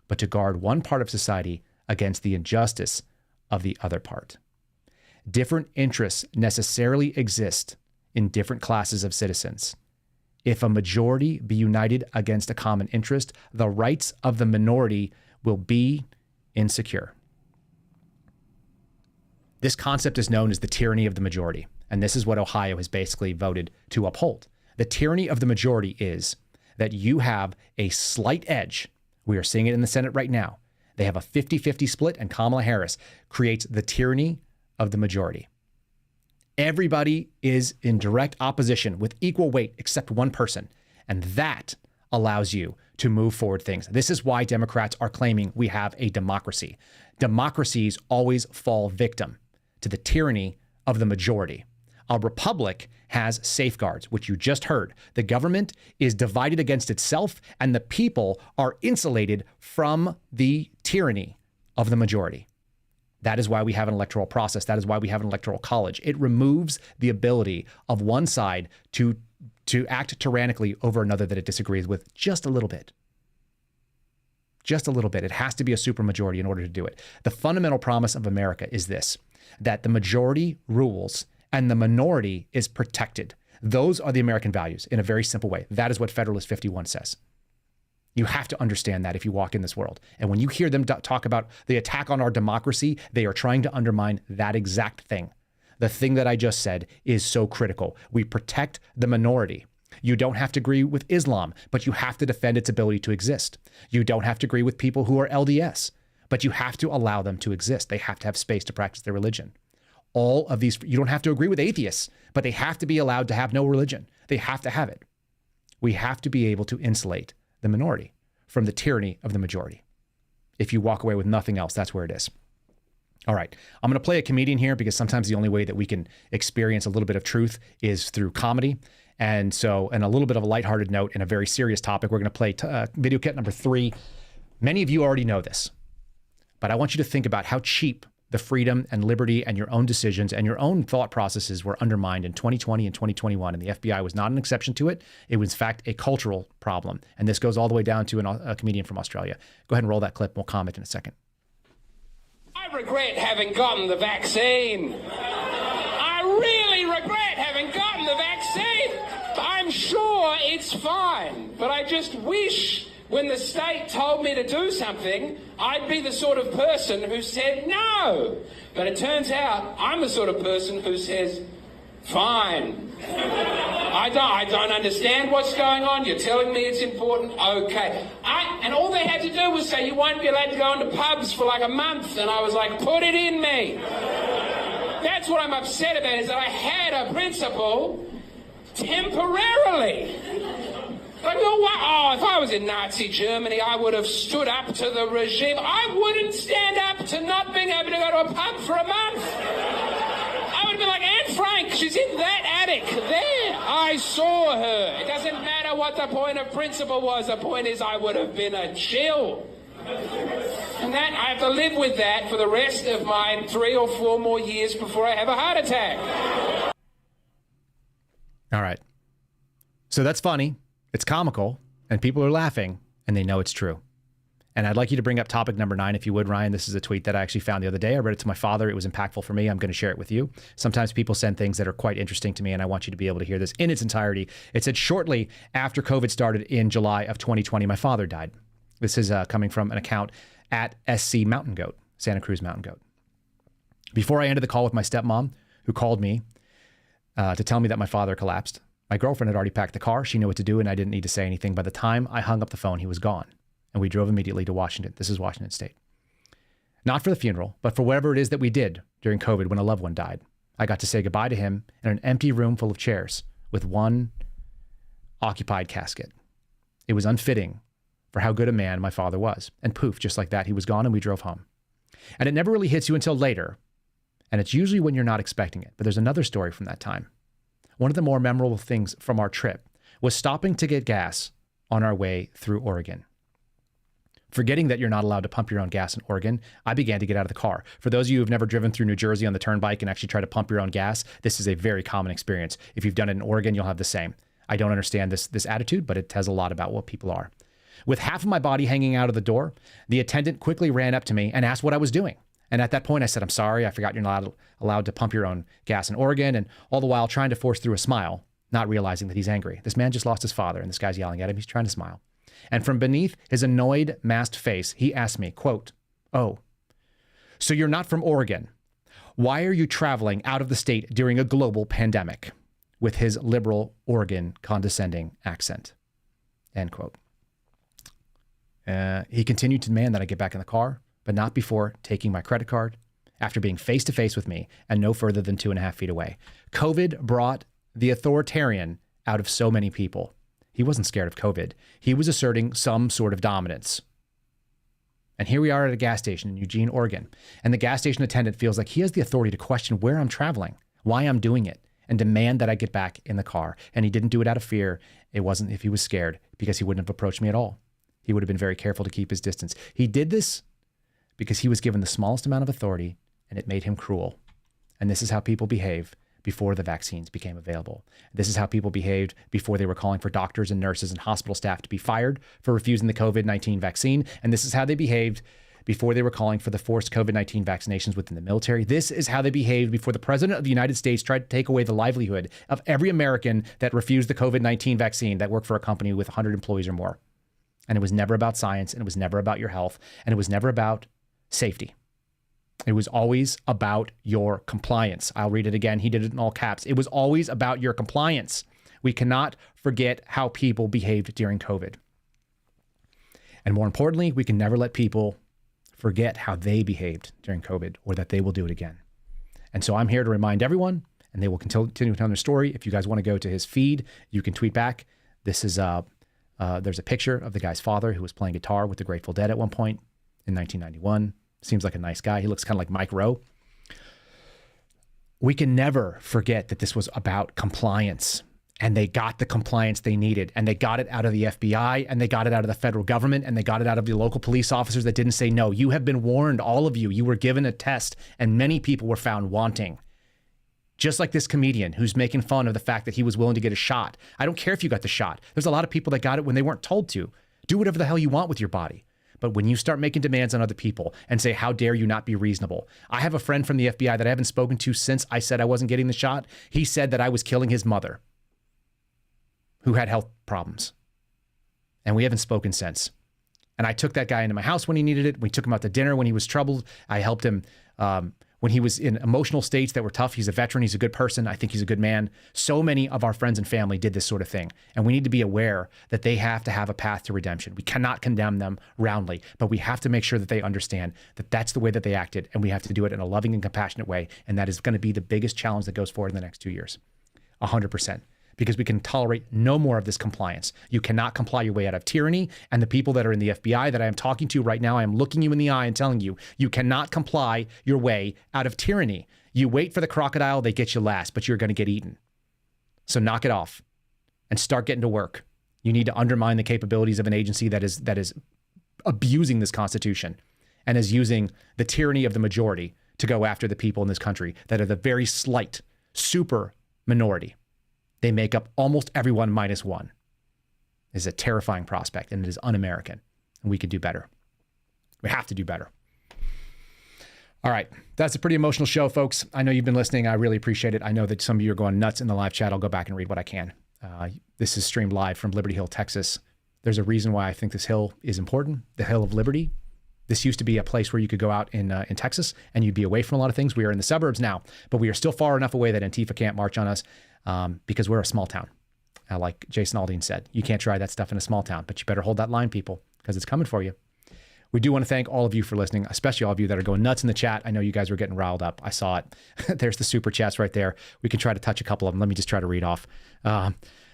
but to guard one part of society against the injustice of the other part. Different interests necessarily exist in different classes of citizens. If a majority be united against a common interest, the rights of the minority will be insecure. This concept is known as the tyranny of the majority, and this is what Ohio has basically voted to uphold. The tyranny of the majority is that you have a slight edge. We are seeing it in the Senate right now. They have a 50-50 split, and Kamala Harris creates the tyranny of the majority. Everybody is in direct opposition with equal weight except one person, and that allows you to move forward things. This is why Democrats are claiming we have a democracy. Democracies always fall victim to the tyranny of the majority. A republic has safeguards, which you just heard. The government is divided against itself, and the people are insulated from the tyranny of the majority. That is why we have an electoral process. That is why we have an electoral college. It removes the ability of one side to act tyrannically over another that it disagrees with just a little bit. Just a little bit. It has to be a supermajority in order to do it. The fundamental promise of America is this, that the majority rules and the minority is protected. Those are the American values in a very simple way. That is what Federalist 51 says. You have to understand that if you walk in this world. And when you hear them talk about the attack on our democracy, they are trying to undermine that exact thing. The thing that I just said is so critical. We protect the minority. You don't have to agree with Islam, but you have to defend its ability to exist. You don't have to agree with people who are LDS, but you have to allow them to exist. They have to have space to practice their religion. All of these, you don't have to agree with atheists, but they have to be allowed to have no religion. They have to have it. We have to be able to insulate the minority from the tyranny of the majority. If you walk away with nothing else, that's where it is. All right, I'm going to play a comedian here because sometimes the only way that we can experience a little bit of truth is through comedy. And so, and a little bit of a lighthearted note in a very serious topic, we're going to play video kit number 3. Many of you already know this, but I want you to think about how cheap the freedom and liberty and your own decisions and your own thought processes were undermined in 2020 and 2021. And the FBI was not an exception to it. It was, in fact, a cultural problem. And this goes all the way down to a comedian from Australia. Go ahead and roll that clip. We'll comment in a second. I regret having gotten the vaccine. I really regret having gotten the vaccine. I'm sure it's fine, but I just wish When the state told me to do something, I'd be the sort of person who said no. But it turns out I'm the sort of person who says, fine. I don't understand what's going on. You're telling me it's important. Okay. And all they had to do was say, you won't be allowed to go into pubs for like a month. And I was like, put it in me. That's what I'm upset about, is that I had a principle temporarily. Like, if I was in Nazi Germany, I would have stood up to the regime. I wouldn't stand up to not being able to go to a pub for a month. I would have been like, Anne Frank, she's in that attic there. I saw her. It doesn't matter what the point of principle was. The point is I would have been a chill. And that I have to live with that for the rest of my 3 or 4 more years before I have a heart attack. All right. So that's funny. It's comical, and people are laughing, and they know it's true. And I'd like you to bring up topic number 9, if you would, Ryan. This is a tweet that I actually found the other day. I read it to my father. It was impactful for me. I'm going to share it with you. Sometimes people send things that are quite interesting to me, and I want you to be able to hear this in its entirety. It said, shortly after COVID started in July of 2020, my father died. This is coming from an account at SC Mountain Goat, Santa Cruz Mountain Goat. Before I ended the call with my stepmom, who called me to tell me that my father collapsed, my girlfriend had already packed the car. She knew what to do, and I didn't need to say anything. By the time I hung up the phone, he was gone, and we drove immediately to Washington. This is Washington State. Not for the funeral, but for whatever it is that we did during COVID when a loved one died. I got to say goodbye to him in an empty room full of chairs with one occupied casket. It was unfitting for how good a man my father was. And poof, just like that, he was gone, and we drove home. And it never really hits you until later, and it's usually when you're not expecting it. But there's another story from that time. One of the more memorable things from our trip was stopping to get gas on our way through Oregon. Forgetting that you're not allowed to pump your own gas in Oregon, I began to get out of the car. For those of you who've never driven through New Jersey on the turnpike and actually try to pump your own gas, this is a very common experience. If you've done it in Oregon, you'll have the same. I don't understand this attitude, but it tells a lot about what people are. With half of my body hanging out of the door, the attendant quickly ran up to me and asked what I was doing. And at that point, I said, I'm sorry, I forgot you're not allowed to pump your own gas in Oregon, and all the while trying to force through a smile, not realizing that he's angry. This man just lost his father, and this guy's yelling at him. He's trying to smile. And from beneath his annoyed, masked face, he asked me, quote, "Oh, so you're not from Oregon. Why are you traveling out of the state during a global pandemic?" With his liberal Oregon condescending accent, end quote. He continued to demand that I get back in the car, but not before taking my credit card, after being face to face with me and no further than 2.5 feet away. COVID brought the authoritarian out of so many people. He wasn't scared of COVID. He was asserting some sort of dominance. And here we are at a gas station in Eugene, Oregon, and the gas station attendant feels like he has the authority to question where I'm traveling, why I'm doing it, and demand that I get back in the car. And he didn't do it out of fear. It wasn't if he was scared, because he wouldn't have approached me at all. He would have been very careful to keep his distance. He did this because he was given the smallest amount of authority, and it made him cruel. And this is how people behave before the vaccines became available. This is how people behaved before they were calling for doctors and nurses and hospital staff to be fired for refusing the COVID-19 vaccine. And this is how they behaved before they were calling for the forced COVID-19 vaccinations within the military. This is how they behaved before the president of the United States tried to take away the livelihood of every American that refused the COVID-19 vaccine that worked for a company with 100 employees or more. And it was never about science, and it was never about your health, and it was never about safety. It was always about your compliance. I'll read it again. He did it in all caps. It was always about your compliance. We cannot forget how people behaved during COVID. And more importantly, we can never let people forget how they behaved during COVID, or that they will do it again. And so I'm here to remind everyone, and they will continue telling their story. If you guys want to go to his feed, you can tweet back. This is there's a picture of the guy's father who was playing guitar with the Grateful Dead at one point in 1991. Seems like a nice guy. He looks kind of like Mike Rowe. We can never forget that this was about compliance, and they got the compliance they needed, and they got it out of the FBI, and they got it out of the federal government, and they got it out of the local police officers that didn't say no. You have been warned, all of you. You were given a test, and many people were found wanting. Just like this comedian who's making fun of the fact that he was willing to get a shot. I don't care if you got the shot. There's a lot of people that got it when they weren't told to. Do whatever the hell you want with your body. But when you start making demands on other people and say, how dare you not be reasonable? I have a friend from the FBI that I haven't spoken to since I said I wasn't getting the shot. He said that I was killing his mother, who had health problems. And we haven't spoken since. And I took that guy into my house when he needed it. We took him out to dinner when he was troubled. I helped him when he was in emotional states that were tough. He's a veteran. He's a good person. I think he's a good man. So many of our friends and family did this sort of thing. And we need to be aware that they have to have a path to redemption. We cannot condemn them roundly, but we have to make sure that they understand that that's the way that they acted. And we have to do it in a loving and compassionate way. And that is going to be the biggest challenge that goes forward in the next 2 years. 100%. Because we can tolerate no more of this compliance. You cannot comply your way out of tyranny. And the people that are in the FBI that I am talking to right now, I am looking you in the eye and telling you, you cannot comply your way out of tyranny. You wait for the crocodile, they get you last, but you're going to get eaten. So knock it off and start getting to work. You need to undermine the capabilities of an agency that is abusing this Constitution and is using the tyranny of the majority to go after the people in this country that are the very slight, super minority. They make up almost everyone minus one. It is a terrifying prospect, and it is un-American. And we could do better. We have to do better. All right. That's a pretty emotional show, folks. I know you've been listening. I really appreciate it. I know that some of you are going nuts in the live chat. I'll go back and read what I can. This is streamed live from Liberty Hill, Texas. There's a reason why I think this hill is important, the Hill of Liberty. This used to be a place where you could go out in Texas and you'd be away from a lot of things. We are in the suburbs now, but we are still far enough away that Antifa can't march on us because we're a small town. Like Jason Aldean said, you can't try that stuff in a small town, but you better hold that line, people, because it's coming for you. We do want to thank all of you for listening, especially all of you that are going nuts in the chat. I know you guys were getting riled up. I saw it. There's the super chats right there. We can try to touch a couple of them. Let me just try to read off.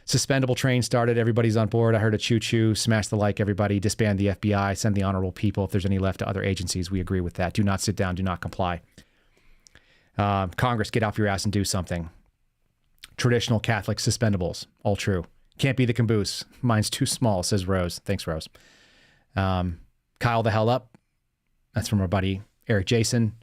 Suspendable train started. Everybody's on board. I heard a choo-choo. Smash the like, everybody. Disband the FBI. Send the honorable people. If there's any left to other agencies, we agree with that. Do not sit down. Do not comply. Congress, get off your ass and do something. Traditional Catholic suspendables. All true. Can't be the caboose. Mine's too small, says Rose. Thanks, Rose. Kyle the hell up. That's from our buddy Eric Jason.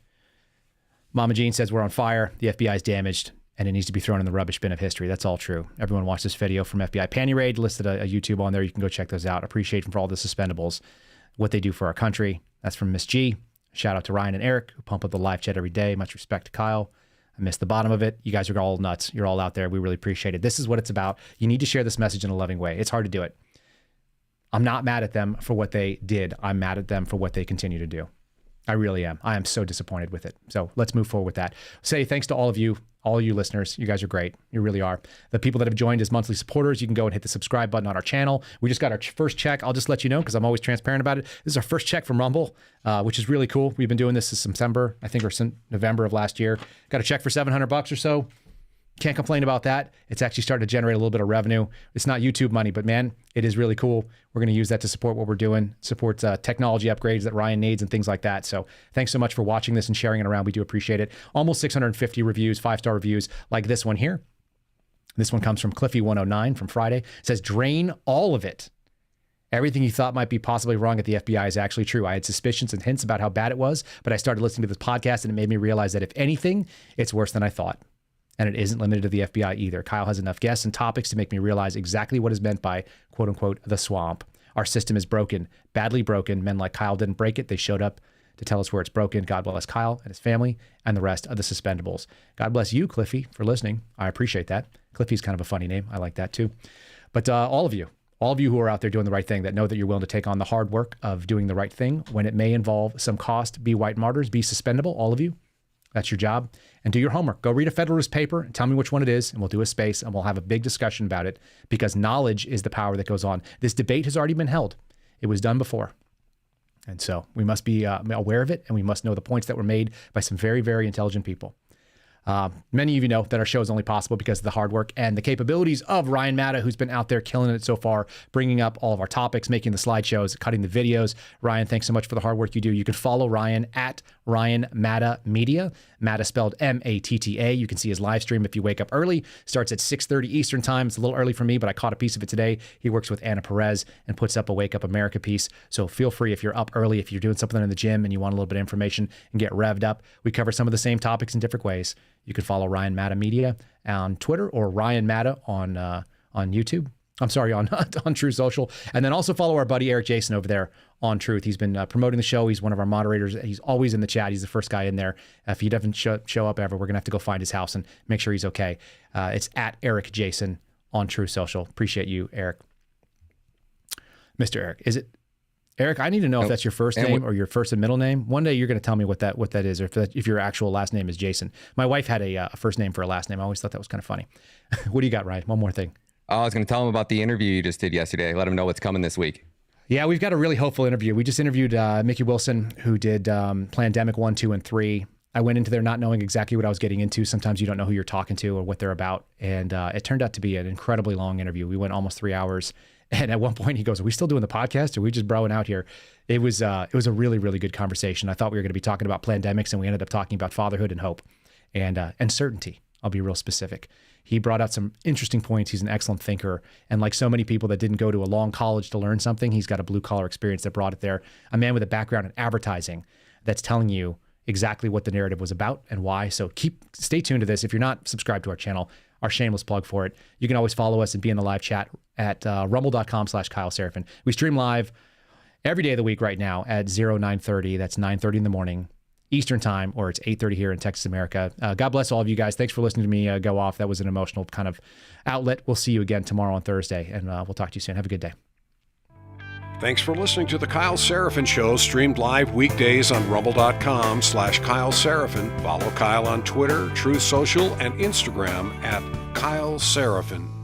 Mama Jean says we're on fire. The FBI is damaged and it needs to be thrown in the rubbish bin of history. That's all true. Everyone watched this video from FBI Panty Raid. Listed a YouTube on there. You can go check those out. Appreciate them for all the suspendables, what they do for our country. That's from Miss G. Shout out to Ryan and Eric, who pump up the live chat every day. Much respect to Kyle. I missed the bottom of it. You guys are all nuts. You're all out there. We really appreciate it. This is what it's about. You need to share this message in a loving way. It's hard to do it. I'm not mad at them for what they did. I'm mad at them for what they continue to do. I really am. I am so disappointed with it. So let's move forward with that. Say thanks to all of you listeners. You guys are great. You really are. The people that have joined as monthly supporters, you can go and hit the subscribe button on our channel. We just got our first check. I'll just let you know because I'm always transparent about it. This is our first check from Rumble, which is really cool. We've been doing this since September, I think, or since November of last year. Got a check for $700 or so. Can't complain about that. It's actually starting to generate a little bit of revenue. It's not YouTube money, but man, it is really cool. We're going to use that to support what we're doing, support technology upgrades that Ryan needs and things like that. So thanks so much for watching this and sharing it around. We do appreciate it. Almost 650 reviews, 5-star reviews like this one here. This one comes from Cliffy109 from Friday. It says, drain all of it. Everything you thought might be possibly wrong at the FBI is actually true. I had suspicions and hints about how bad it was, but I started listening to this podcast and it made me realize that if anything, it's worse than I thought. And it isn't limited to the FBI either. Kyle has enough guests and topics to make me realize exactly what is meant by, quote unquote, the swamp. Our system is broken, badly broken. Men like Kyle didn't break it. They showed up to tell us where it's broken. God bless Kyle and his family and the rest of the suspendables. God bless you, Cliffy, for listening. I appreciate that. Cliffy's kind of a funny name. I like that too. But all of you who are out there doing the right thing, that know that you're willing to take on the hard work of doing the right thing when it may involve some cost, be white martyrs, be suspendable, all of you. That's your job. And do your homework. Go read a Federalist paper and tell me which one it is, and we'll do a space and we'll have a big discussion about it because knowledge is the power that goes on. This debate has already been held. It was done before. And so we must be aware of it, and we must know the points that were made by some very, very intelligent people. Many of you know that our show is only possible because of the hard work and the capabilities of Ryan Matta, who's been out there killing it so far, bringing up all of our topics, making the slideshows, cutting the videos. Ryan, thanks so much for the hard work you do. You can follow Ryan at Ryan Matta Media. Matta spelled M-A-T-T-A. You can see his live stream if you wake up early. Starts at 6:30 Eastern time. It's a little early for me, but I caught a piece of it today. He works with Anna Perez and puts up a Wake Up America piece. So feel free if you're up early, if you're doing something in the gym and you want a little bit of information and get revved up. We cover some of the same topics in different ways. You can follow Ryan Matta Media on Twitter or Ryan Matta on YouTube. I'm sorry, on True Social. And then also follow our buddy Eric Jason over there on Truth. He's been promoting the show. He's one of our moderators. He's always in the chat. He's the first guy in there. If he doesn't show up ever, we're going to have to go find his house and make sure he's okay. It's at Eric Jason on True Social. Appreciate you, Eric. Mr. Eric. Is it Eric, I need to know if that's your first name or your first and middle name. One day you're going to tell me what that is, or if your actual last name is Jason. My wife had a first name for a last name. I always thought that was kind of funny. What do you got, Ryan? One more thing. I was going to tell him about the interview you just did yesterday. Let him know what's coming this week. Yeah, we've got a really hopeful interview. We just interviewed Mickey Wilson, who did Plandemic 1, 2, and 3. I went into there not knowing exactly what I was getting into. Sometimes you don't know who you're talking to or what they're about. And it turned out to be an incredibly long interview. We went almost 3 hours. And at one point he goes, "Are we still doing the podcast? Or are we just broing out here?" It was a really, really good conversation. I thought we were going to be talking about plandemics, and we ended up talking about fatherhood and hope and certainty. I'll be real specific. He brought out some interesting points. He's an excellent thinker. And like so many people that didn't go to a long college to learn something, he's got a blue collar experience that brought it there. A man with a background in advertising that's telling you exactly what the narrative was about and why. So stay tuned to this. If you're not subscribed to our channel, our shameless plug for it, you can always follow us and be in the live chat at rumble.com/Kyle Seraphin. We stream live every day of the week right now at 0930. That's 9:30 in the morning Eastern time, or it's 8:30 here in Texas, America. God bless all of you guys. Thanks for listening to me go off. That was an emotional kind of outlet. We'll see you again tomorrow on Thursday, and we'll talk to you soon. Have a good day. Thanks for listening to The Kyle Seraphin Show, streamed live weekdays on rumble.com/Kyle Seraphin. Follow Kyle on Twitter, Truth Social, and Instagram at Kyle Seraphin.